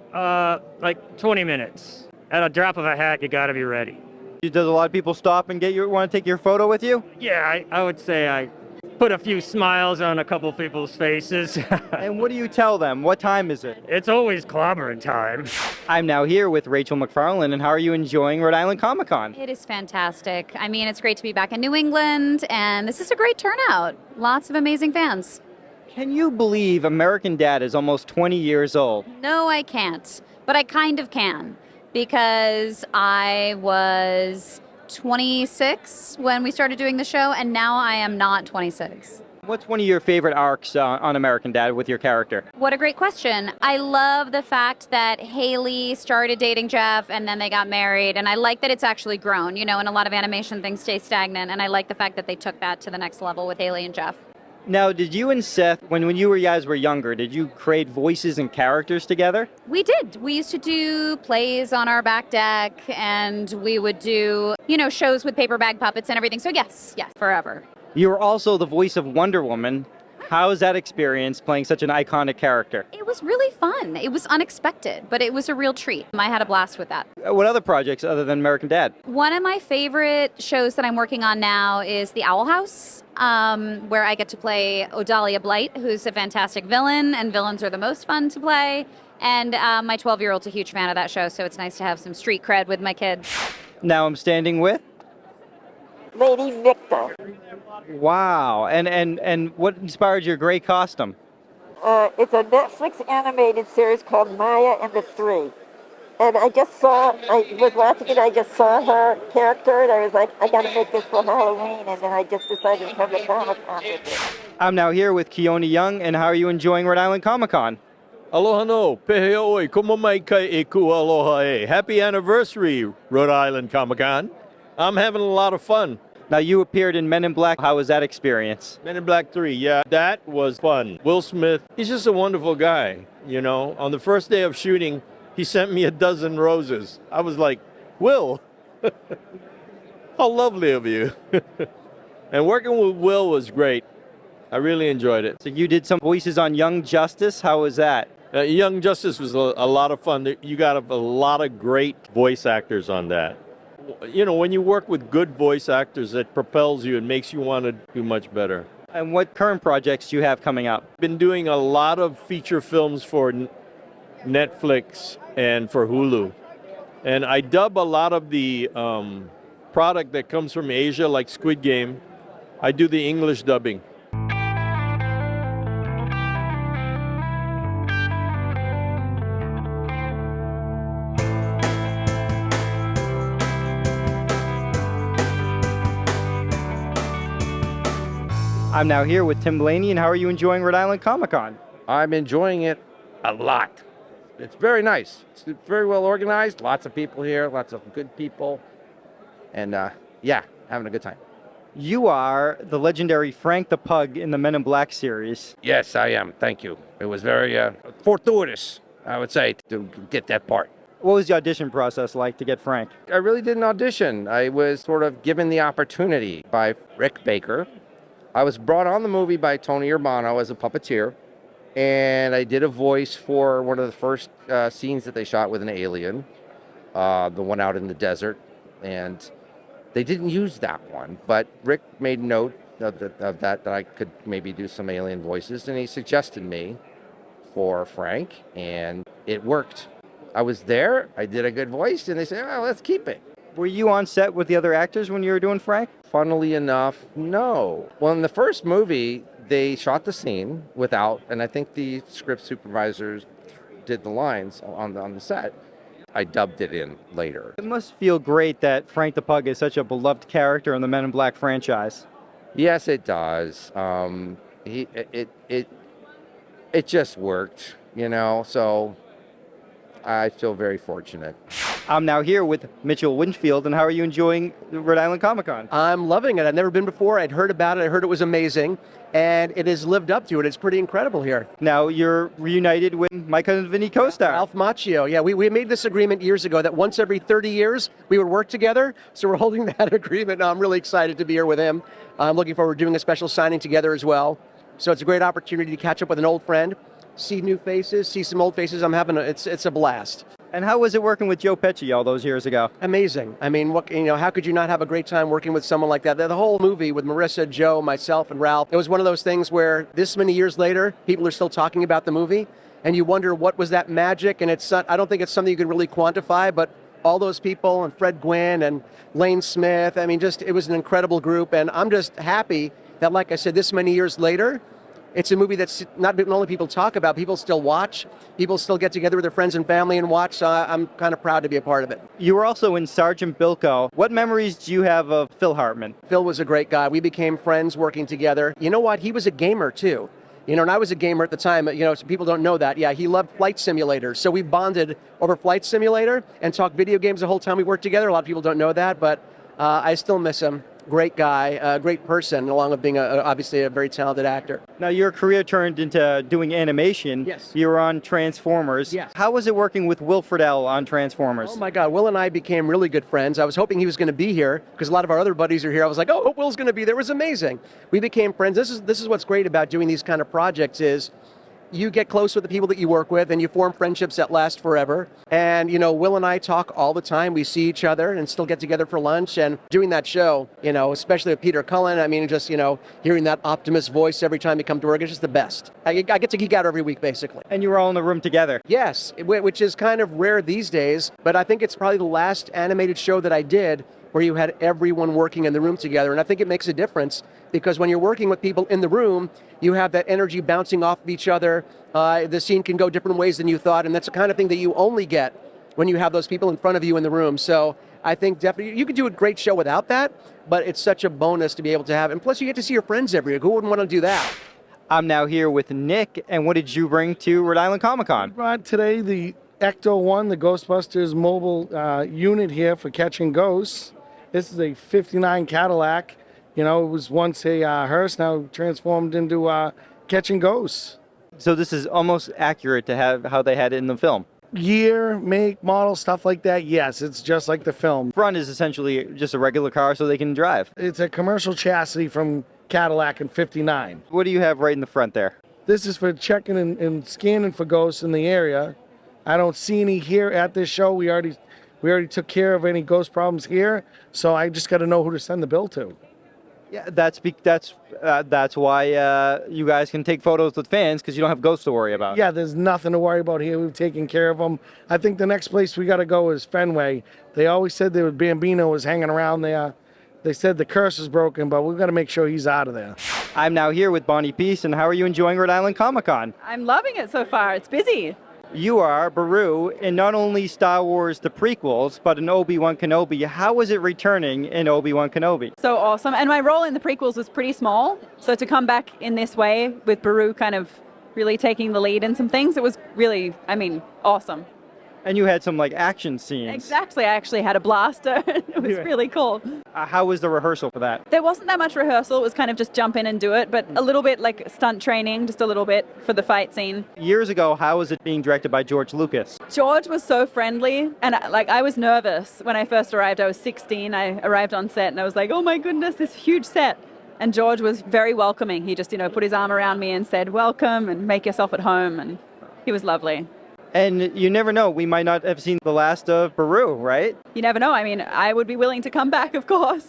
Like 20 minutes. At a drop of a hat, you gotta be ready. Does a lot of people stop and want to take your photo with you? Yeah, I would say I put a few smiles on a couple people's faces. And what do you tell them? What time is it? It's always clobbering time. I'm now here with Rachael MacFarlane, and how are you enjoying Rhode Island Comic Con? It is fantastic. I mean, it's great to be back in New England, and this is a great turnout. Lots of amazing fans. Can you believe American Dad is almost 20 years old? No, I can't, but I kind of can, because I was 26 when we started doing the show, and now I am not 26. What's one of your favorite arcs on American Dad with your character? What a great question. I love the fact that Haley started dating Jeff and then they got married. And I like that it's actually grown. You know, in a lot of animation, things stay stagnant. And I like the fact that they took that to the next level with Haley and Jeff. Now, did you and Seth, when you guys were younger, did you create voices and characters together? We did. We used to do plays on our back deck and we would do, you know, shows with paper bag puppets and everything. So yes, forever. You were also the voice of Wonder Woman. How was that experience playing such an iconic character? It was really fun. It was unexpected, but it was a real treat. I had a blast with that. What other projects other than American Dad? One of my favorite shows that I'm working on now is The Owl House, where I get to play Odalia Blight, who's a fantastic villain, and villains are the most fun to play. And my 12-year-old's a huge fan of that show, so it's nice to have some street cred with my kids. Now I'm standing with? Lady Victor. Wow. And what inspired your gray costume? It's a Netflix animated series called Maya and the Three. And I was watching it, I just saw her character, and I was like, I gotta make this for Halloween, and then I just decided to come to Comic-Con with it. I'm now here with Keone Young, and how are you enjoying Rhode Island Comic-Con? Aloha no, pehe oi, kumo mai kai e kua aloha e. Happy anniversary, Rhode Island Comic-Con. I'm having a lot of fun. Now, you appeared in Men in Black. How was that experience? Men in Black 3, yeah, that was fun. Will Smith, he's just a wonderful guy, you know. On the first day of shooting, he sent me a dozen roses. I was like, Will, how lovely of you. And working with Will was great. I really enjoyed it. So you did some voices on Young Justice. How was that? Young Justice was a lot of fun. You got a lot of great voice actors on that. You know, when you work with good voice actors, it propels you and makes you want to do much better. And what current projects do you have coming up? Been doing a lot of feature films for Netflix and for Hulu. And I dub a lot of the product that comes from Asia, like Squid Game. I do the English dubbing. I'm now here with Tim Blaney, and how are you enjoying Rhode Island Comic-Con? I'm enjoying it a lot. It's very nice. It's very well organized. Lots of people here, lots of good people. And yeah, having a good time. You are the legendary Frank the Pug in the Men in Black series. Yes, I am. Thank you. It was very fortuitous, I would say, to get that part. What was the audition process like to get Frank? I really didn't audition. I was sort of given the opportunity by Rick Baker. I was brought on the movie by Tony Urbano as a puppeteer, and I did a voice for one of the first scenes that they shot with an alien, the one out in the desert, and they didn't use that one, but Rick made note of that I could maybe do some alien voices, and he suggested me for Frank, and it worked. I was there, I did a good voice, and they said, oh, let's keep it. Were you on set with the other actors when you were doing Frank? Funnily enough, no. Well, in the first movie, they shot the scene without, and I think the script supervisors did the lines on the set. I dubbed it in later. It must feel great that Frank the Pug is such a beloved character in the Men in Black franchise. Yes, it does. It just worked, you know, so I feel very fortunate. I'm now here with Mitchell Whitfield, and how are you enjoying Rhode Island Comic-Con? I'm loving it. I've never been before. I'd heard about it. I heard it was amazing, and it has lived up to it. It's pretty incredible here. Now you're reunited with my cousin Vinny co-star. Ralph Macchio. Yeah, we made this agreement years ago that once every 30 years we would work together, so we're holding that agreement. Now I'm really excited to be here with him. I'm looking forward to doing a special signing together as well. So it's a great opportunity to catch up with an old friend, see new faces, see some old faces. It's a blast. And how was it working with Joe Pesci all those years ago? Amazing. I mean, how could you not have a great time working with someone like that? The whole movie with Marissa, Joe, myself, and Ralph, it was one of those things where this many years later, people are still talking about the movie, and you wonder what was that magic, and I don't think it's something you can really quantify, but all those people, and Fred Gwynn, and Lane Smith, I mean, it was an incredible group, and I'm just happy that, like I said, this many years later, It's a movie that's not only people talk about, people still watch. People still get together with their friends and family and watch. So I'm kind of proud to be a part of it. You were also in Sergeant Bilko. What memories do you have of Phil Hartman? Phil was a great guy. We became friends working together. You know what? He was a gamer too. You know, and I was a gamer at the time. You know, so people don't know that. Yeah, he loved flight simulators. So we bonded over Flight Simulator and talked video games the whole time we worked together. A lot of people don't know that, but I still miss him. Great guy, great person, along with being obviously a very talented actor. Now, your career turned into doing animation. Yes. You were on Transformers. Yes. How was it working with Will Friedle on Transformers? Oh my God, Will and I became really good friends. I was hoping he was going to be here because a lot of our other buddies are here. I was like, oh, Will's going to be there. It was amazing. We became friends. This is what's great about doing these kind of projects is you get close with the people that you work with and you form friendships that last forever. And, you know, Will and I talk all the time. We see each other and still get together for lunch. And doing that show, you know, especially with Peter Cullen, I mean, just, you know, hearing that Optimus voice every time you come to work, it's just the best. I get to geek out every week, basically. And you were all in the room together. Yes, which is kind of rare these days, but I think it's probably the last animated show that I did where you had everyone working in the room together. And I think it makes a difference because when you're working with people in the room, you have that energy bouncing off of each other. The scene can go different ways than you thought, and that's the kind of thing that you only get when you have those people in front of you in the room. So I think definitely you could do a great show without that, but it's such a bonus to be able to have. And plus you get to see your friends every week. Who wouldn't want to do that? I'm now here with Nick, and what did you bring to Rhode Island Comic Con? I brought today the Ecto-1, the Ghostbusters mobile unit here for catching ghosts. This is a 59 Cadillac. You know, it was once a hearse, now transformed into catching ghosts. So this is almost accurate to have how they had it in the film. Year, make, model, stuff like that, yes, it's just like the film. Front is essentially just a regular car so they can drive. It's a commercial chassis from Cadillac in 59. What do you have right in the front there? This is for checking and scanning for ghosts in the area. I don't see any here at this show. We already took care of any ghost problems here, so I just got to know who to send the bill to. Yeah, that's why you guys can take photos with fans because you don't have ghosts to worry about. Yeah, there's nothing to worry about here. We've taken care of them. I think the next place we got to go is Fenway. They always said that Bambino was hanging around there. They said the curse is broken, but we've got to make sure he's out of there. I'm now here with Bonnie Piesse, and how are you enjoying Rhode Island Comic Con? I'm loving it so far. It's busy. You are Baru in not only Star Wars the prequels, but in Obi-Wan Kenobi. How was it returning in Obi-Wan Kenobi? So awesome. And my role in the prequels was pretty small. So to come back in this way with Baru kind of really taking the lead in some things, it was really, awesome. And you had some action scenes. Exactly. I actually had a blaster. It was really cool. How was the rehearsal for that? There wasn't that much rehearsal. It was kind of just jump in and do it, but a little bit like stunt training, just a little bit for the fight scene. Years ago, how was it being directed by George Lucas? George was so friendly, and I was nervous when I first arrived. I was 16. I arrived on set, and I was like, oh my goodness, this huge set. And George was very welcoming. He just, put his arm around me and said, welcome, and make yourself at home, and he was lovely. And you never know, we might not have seen the last of Baru, right? You never know. I would be willing to come back, of course.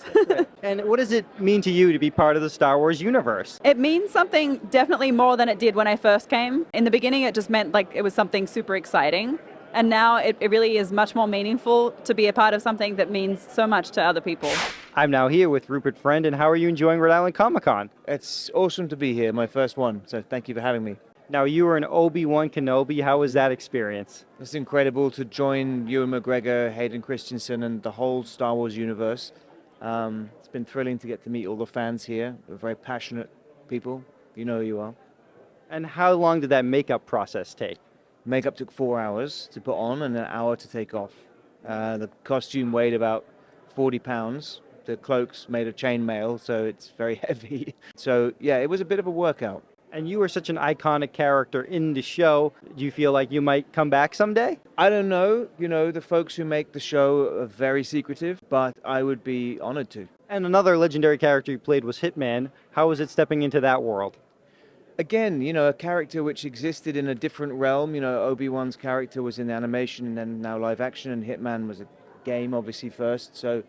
And what does it mean to you to be part of the Star Wars universe? It means something definitely more than it did when I first came. In the beginning, it just meant it was something super exciting. And now it really is much more meaningful to be a part of something that means so much to other people. I'm now here with Rupert Friend, and how are you enjoying Rhode Island Comic Con? It's awesome to be here, my first one, so thank you for having me. Now, you were in Obi-Wan Kenobi. How was that experience? It's incredible to join Ewan McGregor, Hayden Christensen, and the whole Star Wars universe. It's been thrilling to get to meet all the fans here. They're very passionate people. You know who you are. And how long did that makeup process take? Makeup took 4 hours to put on and an hour to take off. The costume weighed about 40 pounds. The cloak's made of chainmail, so it's very heavy. So, yeah, it was a bit of a workout. And you were such an iconic character in the show. Do you feel like you might come back someday? I don't know. The folks who make the show are very secretive, but I would be honored to. And another legendary character you played was Hitman. How was it stepping into that world? Again, a character which existed in a different realm. Obi-Wan's character was in animation and then now live action, and Hitman was a game, obviously, first. So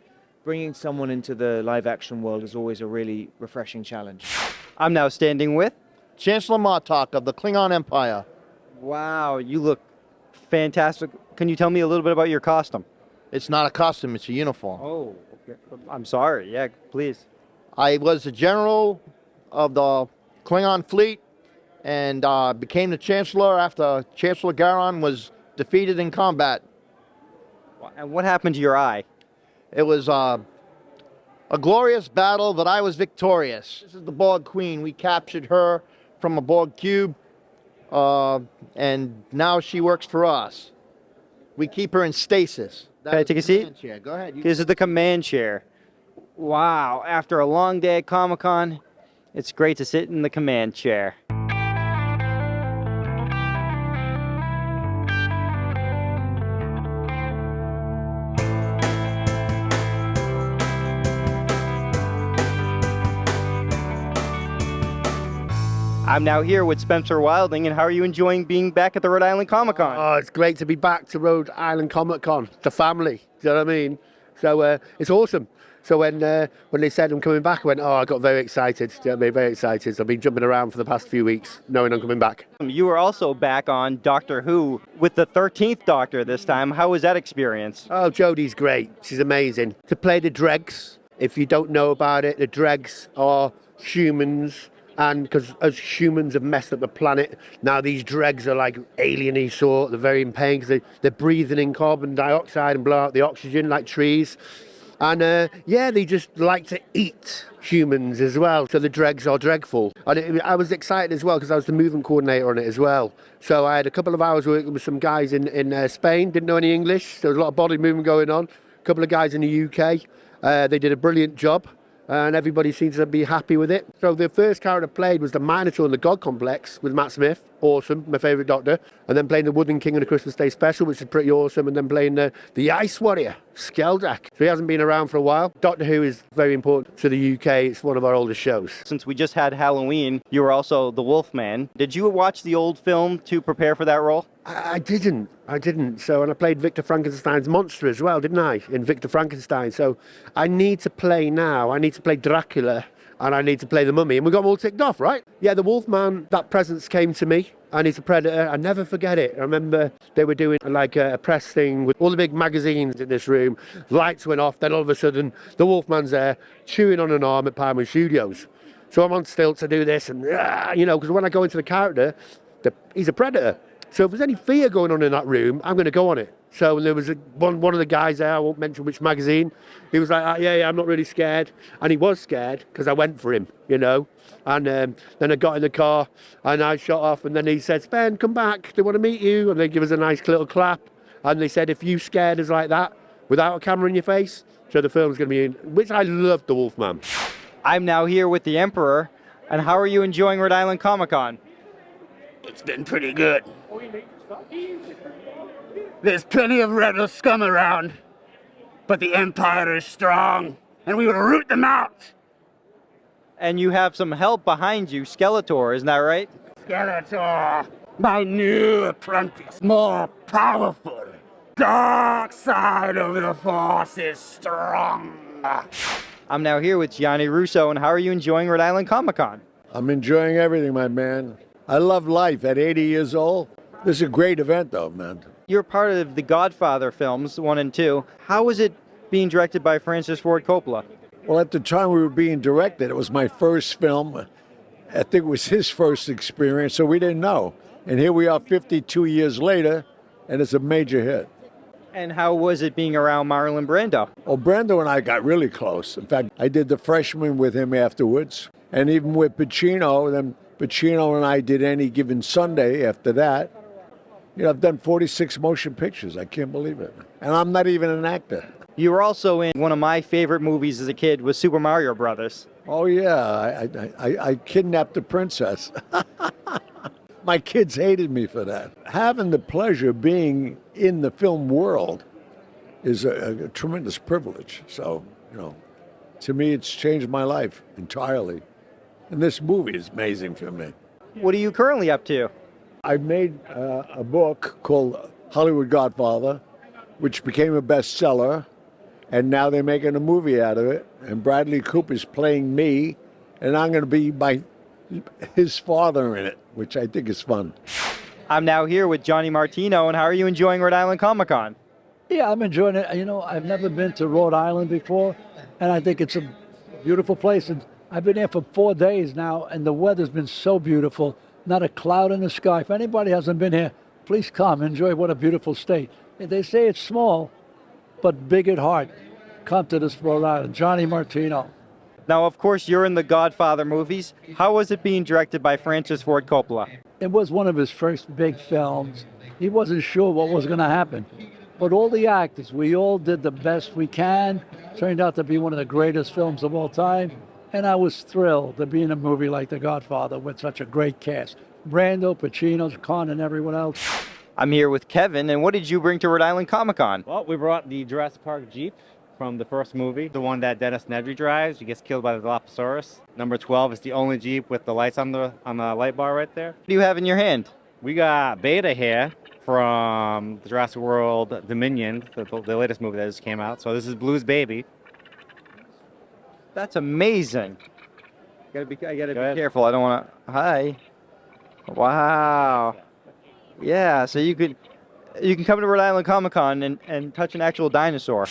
bringing someone into the live action world is always a really refreshing challenge. I'm now standing with Chancellor Martok of the Klingon Empire. Wow, you look fantastic. Can you tell me a little bit about your costume? It's not a costume, it's a uniform. Oh, okay. I'm sorry. Yeah, please. I was the general of the Klingon fleet and became the Chancellor after Chancellor Garon was defeated in combat. And what happened to your eye? It was a glorious battle, but I was victorious. This is the Borg Queen. We captured her from a Borg cube, and now she works for us. We keep her in stasis. Can I take a seat? Chair. Go ahead. This is the command chair. Wow, after a long day at Comic-Con, it's great to sit in the command chair. I'm now here with Spencer Wilding, and how are you enjoying being back at the Rhode Island Comic Con? Oh, it's great to be back to Rhode Island Comic Con, the family. Do you know what I mean? So it's awesome. So when they said I'm coming back, I went, oh, I got very excited. Do you know what I mean? Very excited. So I've been jumping around for the past few weeks, knowing I'm coming back. You were also back on Doctor Who with the 13th Doctor this time. How was that experience? Oh, Jodie's great. She's amazing. To play the Dregs, if you don't know about it, the Dregs are humans. And because as humans have messed up the planet, now these dregs are like alien-y sort. They're very in pain because they're breathing in carbon dioxide and blow out the oxygen like trees. And yeah, they just like to eat humans as well. So the dregs are dreadful. And I was excited as well because I was the movement coordinator on it as well. So I had a couple of hours working with some guys in Spain, didn't know any English. So there was a lot of body movement going on. A couple of guys in the UK. They did a brilliant job. And everybody seems to be happy with it. So the first character played was the Minotaur in the God Complex with Matt Smith. Awesome, my favourite Doctor. And then playing the Wooden King in the Christmas Day Special, which is pretty awesome. And then playing the Ice Warrior, Skeldak. So he hasn't been around for a while. Doctor Who is very important to the UK. It's one of our oldest shows. Since we just had Halloween, you were also the Wolfman. Did you watch the old film to prepare for that role? I didn't. So, and I played Victor Frankenstein's monster as well, didn't I? In Victor Frankenstein. So I need to play now. I need to play Dracula and I need to play the Mummy. And we got them all ticked off, right? Yeah, the Wolfman, that presence came to me. And he's a predator. I never forget it. I remember they were doing like a press thing with all the big magazines in this room. Lights went off. Then all of a sudden, the Wolfman's there chewing on an arm at Paramount Studios. So I'm on stilts to do this. And, you know, because when I go into the character, he's a predator. So if there's any fear going on in that room, I'm going to go on it. So there was one of the guys there, I won't mention which magazine, he was like, yeah, I'm not really scared. And he was scared because I went for him, you know. And then I got in the car and I shot off. And then he said, Ben, come back. They want to meet you. And they give us a nice little clap. And they said, if you scared us like that, without a camera in your face, so the film's going to be in, which I loved the Wolfman. I'm now here with the Emperor. And how are you enjoying Rhode Island Comic Con? It's been pretty good. There's plenty of rebel scum around, but the Empire is strong, and we will root them out. And you have some help behind you, Skeletor, isn't that right? Skeletor, my new apprentice, more powerful. Dark side of the Force is strong. I'm now here with Gianni Russo, and how are you enjoying Rhode Island Comic Con? I'm enjoying everything, my man. I love life at 80 years old. This is a great event, though, man. You're part of the Godfather films, 1 and 2. How was it being directed by Francis Ford Coppola? Well, at the time we were being directed, it was my first film. I think it was his first experience, so we didn't know. And here we are 52 years later, and it's a major hit. And how was it being around Marlon Brando? Well, Brando and I got really close. In fact, I did The Freshman with him afterwards. And even with Pacino, then Pacino and I did Any Given Sunday after that. You know, I've done 46 motion pictures. I can't believe it. And I'm not even an actor. You were also in one of my favorite movies as a kid was Super Mario Brothers. Oh, yeah. I kidnapped the princess. My kids hated me for that. Having the pleasure of being in the film world is a tremendous privilege. So, you know, to me, it's changed my life entirely. And this movie is amazing for me. What are you currently up to? I made a book called Hollywood Godfather, which became a bestseller. And now they're making a movie out of it. And Bradley Cooper's playing me. And I'm going to be his father in it, which I think is fun. I'm now here with Johnny Martino. And how are you enjoying Rhode Island Comic Con? Yeah, I'm enjoying it. You know, I've never been to Rhode Island before. And I think it's a beautiful place. And I've been there for 4 days now, and the weather's been so beautiful. not a cloud in the sky. If anybody hasn't been here, please come, enjoy what a beautiful state. They say it's small, but big at heart. Come to this Rhode Island. Johnny Martino. Now, of course, you're in the Godfather movies. How was it being directed by Francis Ford Coppola? It was one of his first big films. He wasn't sure what was going to happen. But all the actors, we all did the best we can. Turned out to be one of the greatest films of all time. And I was thrilled to be in a movie like The Godfather with such a great cast. Brando, Pacino, Conor, and everyone else. I'm here with Kevin, and what did you bring to Rhode Island Comic Con? Well, we brought the Jurassic Park Jeep from the first movie, the one that Dennis Nedry drives. He gets killed by the Dilophosaurus. Number 12 is the only Jeep with the lights on the light bar right there. What do you have in your hand? We got Beta here from the Jurassic World Dominion, the latest movie that just came out. So this is Blue's baby. That's amazing. I gotta be careful. I don't want to. Hi. Wow. Yeah. So you can come to Rhode Island Comic Con and touch an actual dinosaur.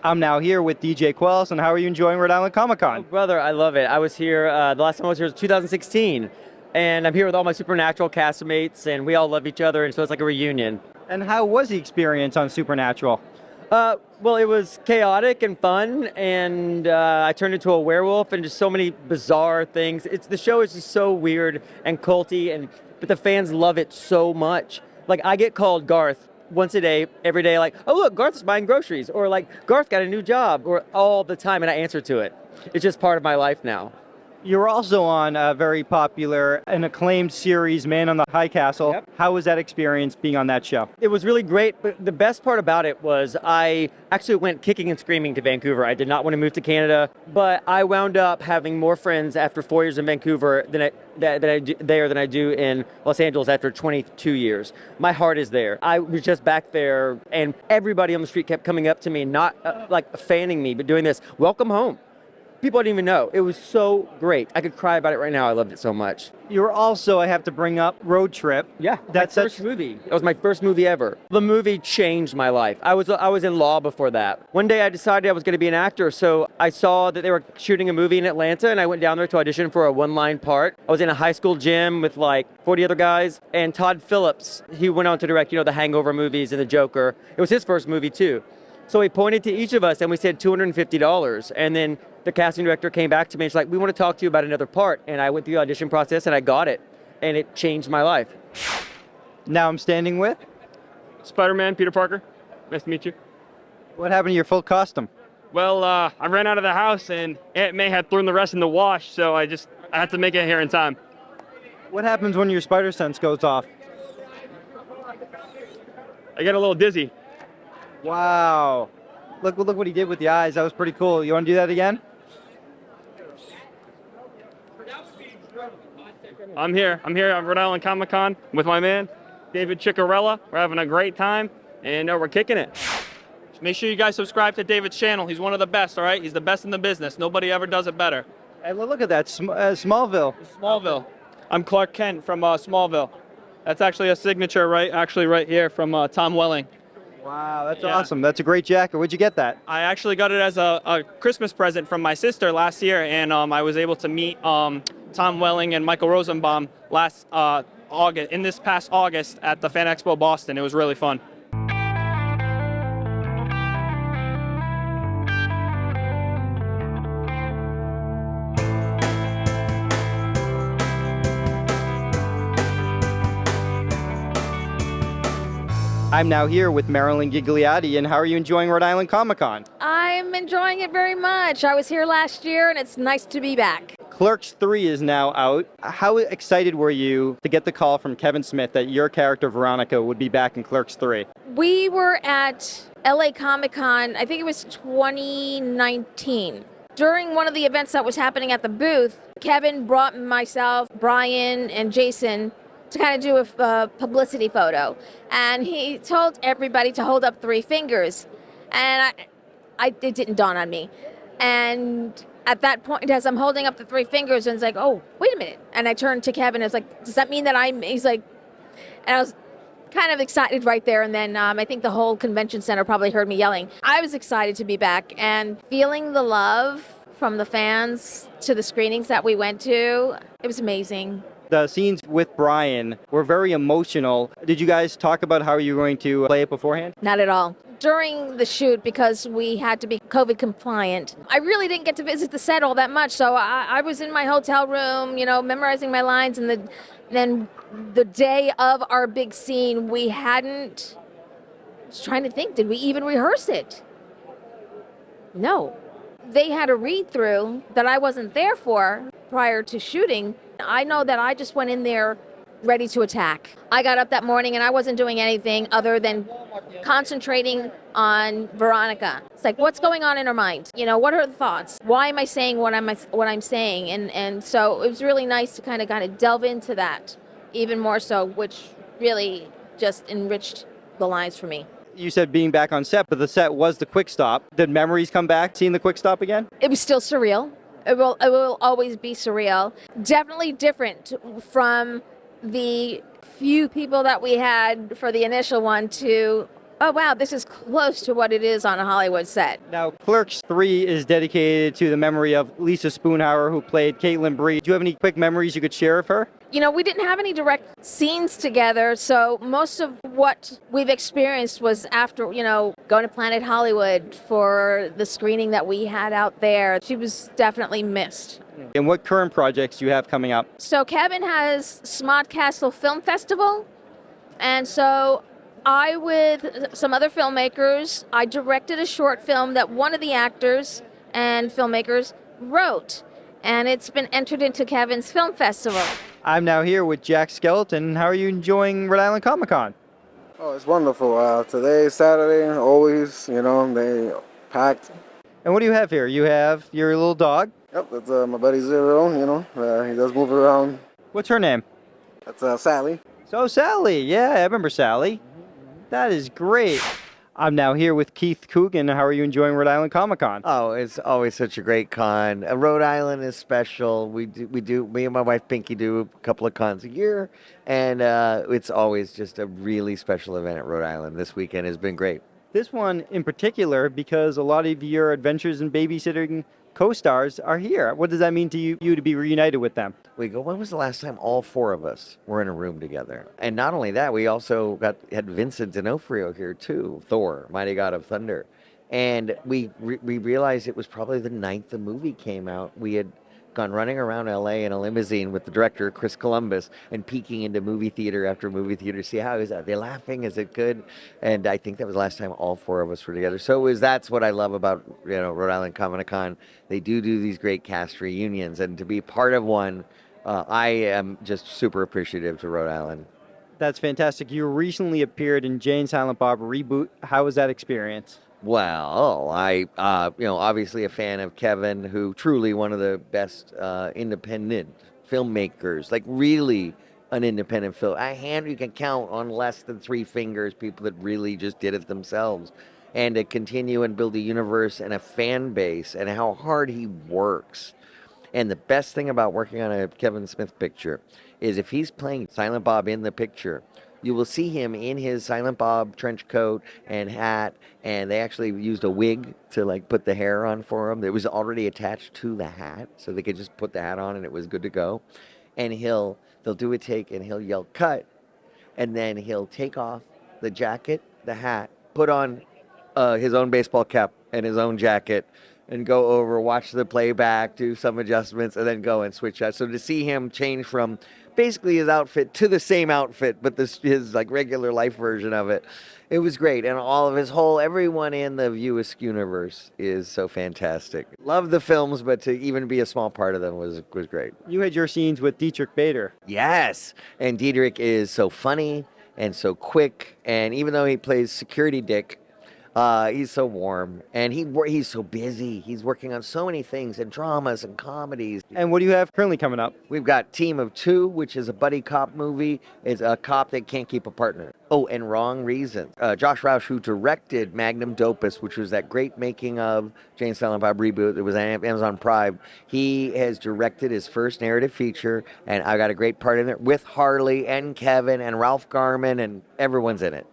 I'm now here with DJ Quells, and how are you enjoying Rhode Island Comic Con? Oh, brother, I love it. I was here, the last time I was here was 2016, and I'm here with all my Supernatural castmates, and we all love each other, and so it's like a reunion. And how was the experience on Supernatural? Well, it was chaotic and fun, and I turned into a werewolf, and just so many bizarre things. The show is just so weird and culty, but the fans love it so much. Like, I get called Garth once a day, every day, like, oh, look, Garth's buying groceries, or like, Garth got a new job, or all the time, and I answer to it. It's just part of my life now. You're also on a very popular and acclaimed series, Man on the High Castle. Yep. How was that experience being on that show? It was really great, but the best part about it was I actually went kicking and screaming to Vancouver. I did not want to move to Canada, but I wound up having more friends after 4 years in Vancouver than I do in Los Angeles after 22 years. My heart is there. I was just back there, and everybody on the street kept coming up to me, not like fanning me, but doing this, welcome home. People didn't even know. It was so great. I could cry about it right now. I loved it so much. You're also, I have to bring up, Road Trip. Yeah, that's my first movie. That was my first movie ever. The movie changed my life. I was in law before that. One day I decided I was going to be an actor, so I saw that they were shooting a movie in Atlanta, and I went down there to audition for a one-line part. I was in a high school gym with like 40 other guys, and Todd Phillips, he went on to direct, the Hangover movies and The Joker. It was his first movie too. So he pointed to each of us, and we said $250, and then the casting director came back to me and she's like, we want to talk to you about another part. And I went through the audition process and I got it. And it changed my life. Now I'm standing with? Spider-Man, Peter Parker. Nice to meet you. What happened to your full costume? Well, I ran out of the house and Aunt May had thrown the rest in the wash, so I had to make it here in time. What happens when your spider sense goes off? I get a little dizzy. Wow. Look what he did with the eyes. That was pretty cool. You want to do that again? I'm here at Rhode Island Comic Con with my man, David Ciccariella. We're having a great time, and we're kicking it. Make sure you guys subscribe to David's channel. He's one of the best, all right? He's the best in the business. Nobody ever does it better. Hey, look at that, Smallville. Smallville. I'm Clark Kent from Smallville. That's actually a signature right here from Tom Welling. Wow, that's awesome. That's a great jacket. Where'd you get that? I actually got it as a Christmas present from my sister last year, and I was able to meet Tom Welling and Michael Rosenbaum this past August at the Fan Expo Boston. It was really fun. I'm now here with Marilyn Gigliotti, and how are you enjoying Rhode Island Comic Con? I'm enjoying it very much. I was here last year, and it's nice to be back. Clerks 3 is now out. How excited were you to get the call from Kevin Smith that your character, Veronica, would be back in Clerks 3? We were at LA Comic Con, I think it was 2019. During one of the events that was happening at the booth, Kevin brought myself, Brian, and Jason to kind of do a publicity photo. And he told everybody to hold up 3 fingers. And it didn't dawn on me. And at that point, as I'm holding up the 3 fingers, and it's like, oh, wait a minute. And I turned to Kevin, and it's like, does that mean that he's like, and I was kind of excited right there. And then I think the whole convention center probably heard me yelling. I was excited to be back and feeling the love from the fans to the screenings that we went to. It was amazing. The scenes with Brian were very emotional. Did you guys talk about how you were going to play it beforehand? Not at all. During the shoot, because we had to be COVID compliant, I really didn't get to visit the set all that much. So I was in my hotel room, memorizing my lines. And then the day of our big scene, we hadn't. I was trying to think, did we even rehearse it? No. They had a read through that I wasn't there for prior to shooting. I know that I just went in there ready to attack. I got up that morning and I wasn't doing anything other than concentrating on Veronica. It's like, what's going on in her mind? What are her thoughts? Why am I saying what I'm saying? And so it was really nice to kind of delve into that even more so, which really just enriched the lines for me. You said being back on set, but the set was the Quick Stop. Did memories come back seeing the Quick Stop again? It was still surreal. It will always be surreal. Definitely different from the few people that we had for the initial one to, oh wow, this is close to what it is on a Hollywood set. Now, Clerks 3 is dedicated to the memory of Lisa Spoonhauer, who played Caitlin Bree. Do you have any quick memories you could share of her? We didn't have any direct scenes together, so most of what we've experienced was after, going to Planet Hollywood for the screening that we had out there. She was definitely missed. And what current projects do you have coming up? So Kevin has Smodcastle Film Festival, and so I, with some other filmmakers, I directed a short film that one of the actors and filmmakers wrote, and it's been entered into Kevin's film festival. I'm now here with Jack Skeleton. How are you enjoying Rhode Island Comic Con? Oh, it's wonderful. Today, Saturday, always, they packed. And what do you have here? You have your little dog? Yep, that's my buddy Zero, he does move around. What's her name? That's Sally. So Sally, yeah, I remember Sally. That is great. I'm now here with Keith Coogan. How are you enjoying Rhode Island Comic Con? Oh, it's always such a great con. Rhode Island is special. Me and my wife Pinky do a couple of cons a year, and it's always just a really special event at Rhode Island. This weekend has been great. This one in particular, because a lot of your Adventures in Babysitting co-stars are here. What does that mean to you to be reunited with them? We go, when was the last time all four of us were in a room together? And not only that, we also had Vincent D'Onofrio here too, Thor, Mighty God of Thunder. And we realized it was probably the night the movie came out. We had gone running around LA in a limousine with the director, Chris Columbus, and peeking into movie theater after movie theater, see how is that? Are they laughing? Is it good? And I think that was the last time all four of us were together. So that's what I love about Rhode Island Comic Con. They do these great cast reunions, and to be part of one, I am just super appreciative to Rhode Island. That's fantastic. You recently appeared in Jay and Silent Bob Reboot. How was that experience? Well, I, obviously a fan of Kevin, who truly one of the best independent filmmakers, like really an independent film. You can count on less than 3 fingers people that really just did it themselves. And to continue and build a universe and a fan base and how hard he works. And the best thing about working on a Kevin Smith picture is if he's playing Silent Bob in the picture, you will see him in his Silent Bob trench coat and hat, and they actually used a wig to put the hair on for him. It was already attached to the hat, so they could just put the hat on and it was good to go. And they'll do a take and he'll yell cut, and then he'll take off the jacket, the hat, put on his own baseball cap and his own jacket, and go over, watch the playback, do some adjustments, and then go and switch out. So to see him change from basically his outfit to the same outfit, but his regular life version of it, it was great. And all of everyone in the View Askew universe is so fantastic. Love the films, but to even be a small part of them was great. You had your scenes with Dietrich Bader. Yes, and Dietrich is so funny and so quick, and even though he plays security dick, he's so warm, and he's so busy. He's working on so many things, and dramas and comedies. And what do you have currently coming up? We've got Team of Two, which is a buddy cop movie. It's a cop that can't keep a partner. Oh, and Wrong Reason. Josh Roush, who directed Magnum Opus, which was that great making of Jay and Silent Bob reboot. It was on Amazon Prime. He has directed his first narrative feature, and I got a great part in there with Harley and Kevin and Ralph Garman, and everyone's in it.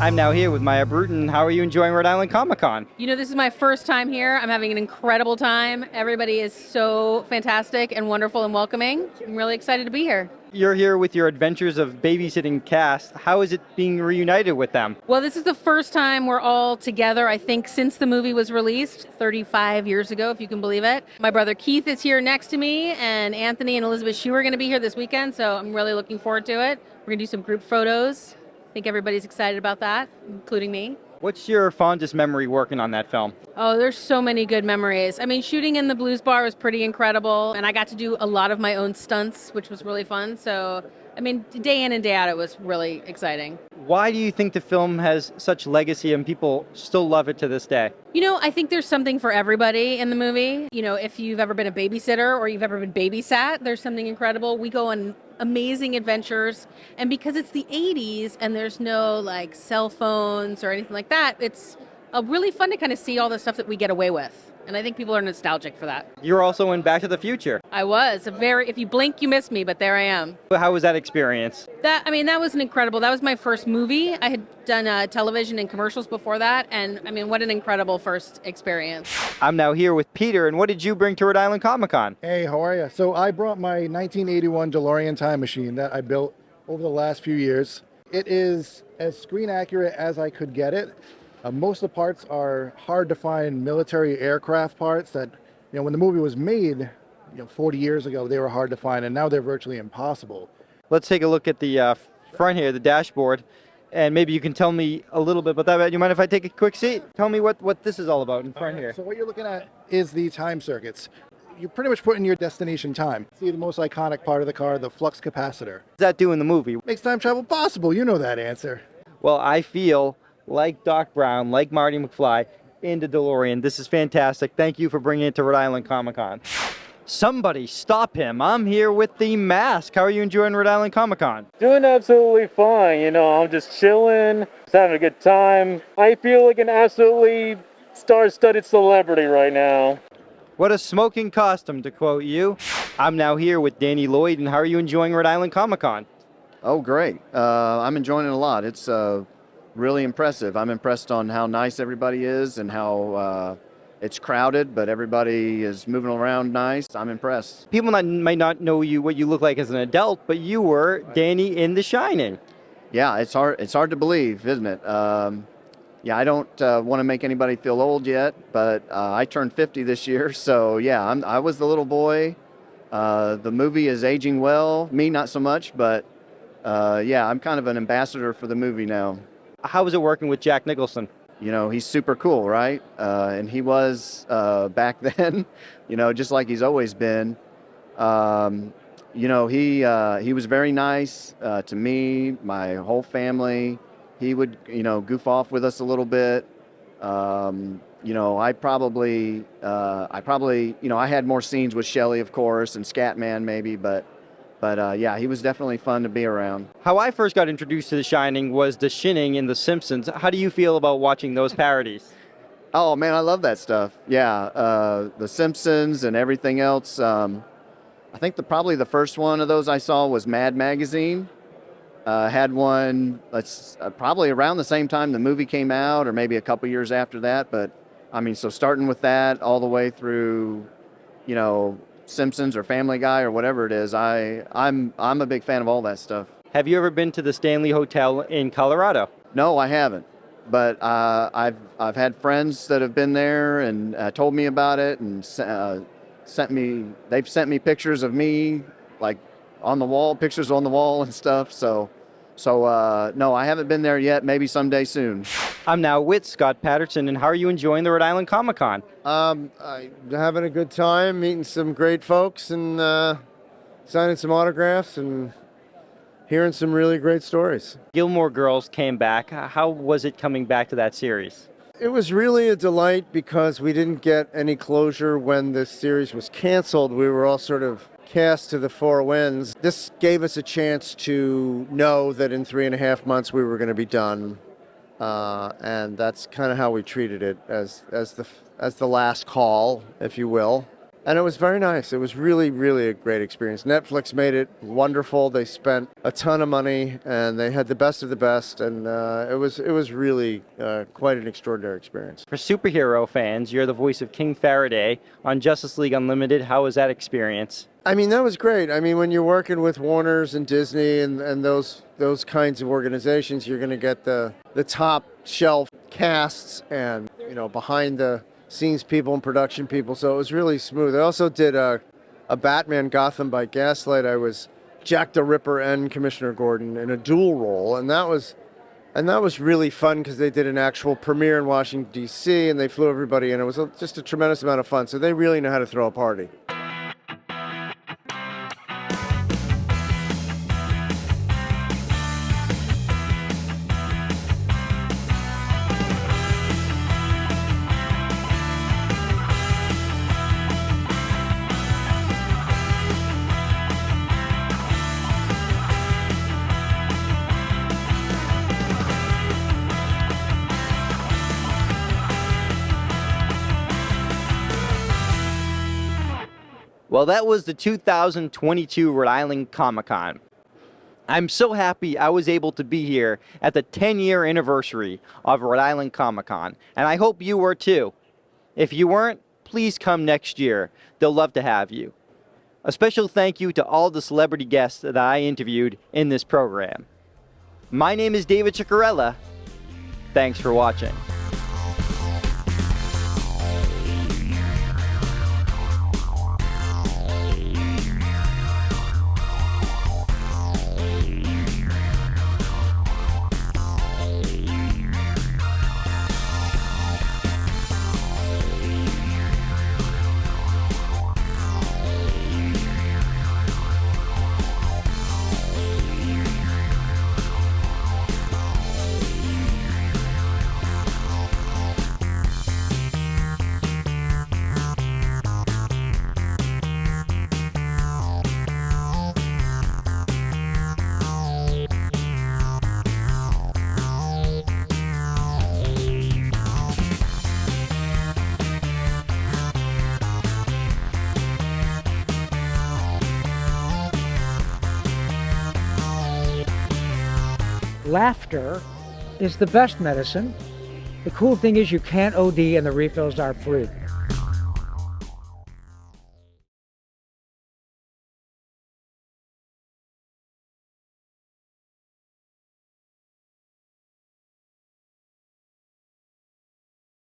I'm now here with Maya Bruton. How are you enjoying Rhode Island Comic Con? You know, this is my first time here. I'm having an incredible time. Everybody is so fantastic and wonderful and welcoming. I'm really excited to be here. You're here with your Adventures of Babysitting cast. How is it being reunited with them? Well, this is the first time we're all together, I think, since the movie was released 35 years ago, if you can believe it. My brother Keith is here next to me, and Anthony and Elizabeth Shue are going to be here this weekend, so I'm really looking forward to it. We're going to do some group photos. I think everybody's excited about that, including me. What's your fondest memory working on that film? Oh, there's so many good memories. I mean, shooting in the Blues Bar was pretty incredible, and I got to do a lot of my own stunts, which was really fun. So, I mean, day in and day out, it was really exciting. Why do you think the film has such legacy and people still love it to this day? You know, I think there's something for everybody in the movie. You know, if you've ever been a babysitter or you've ever been babysat, there's something incredible. We go on amazing adventures, and because it's the 80s and there's no like cell phones or anything like that, it's really fun to kind of see all the stuff that we get away with. And I think people are nostalgic for that. You're also in Back to the Future. I was if you blink, you miss me, but there I am. How was that experience? That was incredible. That was my first movie. I had done television and commercials before that, and I mean, what an incredible first experience. I'm now here with Peter, and what did you bring to Rhode Island Comic Con? Hey, how are you? So I brought my 1981 DeLorean time machine that I built over the last few years. It is as screen accurate as I could get it. Most of the parts are hard to find military aircraft parts that, you know, when the movie was made, 40 years ago, they were hard to find, and now they're virtually impossible. Let's take a look at the front here, the dashboard, and maybe you can tell me a little bit about that. You mind if I take a quick seat? Tell me what this is all about in front here. So what you're looking at is the time circuits. You pretty much put in your destination time. See the most iconic part of the car, the flux capacitor. What does that do in the movie? Makes time travel possible. You know that answer. Well, I feel like Doc Brown, like Marty McFly, in the DeLorean. This is fantastic. Thank you for bringing it to Rhode Island Comic Con. Somebody stop him. I'm here with the Mask. How are you enjoying Rhode Island Comic Con? Doing absolutely fine. You know, I'm just chilling, just having a good time. I feel like an absolutely star-studded celebrity right now. What a smoking costume, to quote you. I'm now here with Danny Lloyd, and how are you enjoying Rhode Island Comic Con? Oh, great. I'm enjoying it a lot. It's really impressive. I'm impressed on how nice everybody is and how it's crowded, but everybody is moving around nice. I'm impressed. People might not know what you look like as an adult, but you were Danny in The Shining. Yeah, it's hard to believe, isn't it? Yeah, I don't want to make anybody feel old yet, but I turned 50 this year, so yeah, I was the little boy. The movie is aging well. Me, not so much, but yeah, I'm kind of an ambassador for the movie now. How was it working with Jack Nicholson? You know, he's super cool, right? And he was back then, you know, just like he's always been. You know, he was very nice to me, my whole family. He would, you know, goof off with us a little bit. You know, I probably, you know, I had more scenes with Shelley, of course, and Scatman maybe, but yeah, he was definitely fun to be around. How I first got introduced to The Shining was The Shining in The Simpsons. How do you feel about watching those parodies? Oh man, I love that stuff. Yeah, The Simpsons and everything else. I think probably the first one of those I saw was Mad Magazine. Had one probably around the same time the movie came out, or maybe a couple years after that. But I mean, so starting with that all the way through, you know, Simpsons or Family Guy or whatever it is, I'm a big fan of all that stuff. Have you ever been to the Stanley Hotel in Colorado? No, I haven't. But I've had friends that have been there and told me about it, and they've sent me pictures of me like on the wall, pictures on the wall and stuff. So no, I haven't been there yet. Maybe someday soon. I'm now with Scott Patterson, and how are you enjoying the Rhode Island Comic Con? I'm having a good time, meeting some great folks, and signing some autographs, and hearing some really great stories. Gilmore Girls came back. How was it coming back to that series? It was really a delight because we didn't get any closure when the series was canceled. We were all sort of cast to the four winds. This gave us a chance to know that in 3.5 months we were going to be done. And that's kind of how we treated it, as the last call, if you will. And it was very nice. It was really, really a great experience. Netflix made it wonderful. They spent a ton of money, and they had the best of the best. And it was really quite an extraordinary experience. For superhero fans, you're the voice of King Faraday on Justice League Unlimited. How was that experience? I mean, that was great. I mean, when you're working with Warners and Disney and those kinds of organizations, you're going to get the top shelf casts and, behind the scenes people and production people. So it was really smooth. I also did a Batman Gotham by Gaslight. I was Jack the Ripper and Commissioner Gordon in a dual role. And that was really fun because they did an actual premiere in Washington, D.C., and they flew everybody in. It was just a tremendous amount of fun. So they really know how to throw a party. Well, that was the 2022 Rhode Island Comic-Con. I'm so happy I was able to be here at the 10-year anniversary of Rhode Island Comic-Con, and I hope you were too. If you weren't, please come next year. They'll love to have you. A special thank you to all the celebrity guests that I interviewed in this program. My name is David Ciccariella. Thanks for watching. Laughter is the best medicine. The cool thing is you can't OD and the refills are free.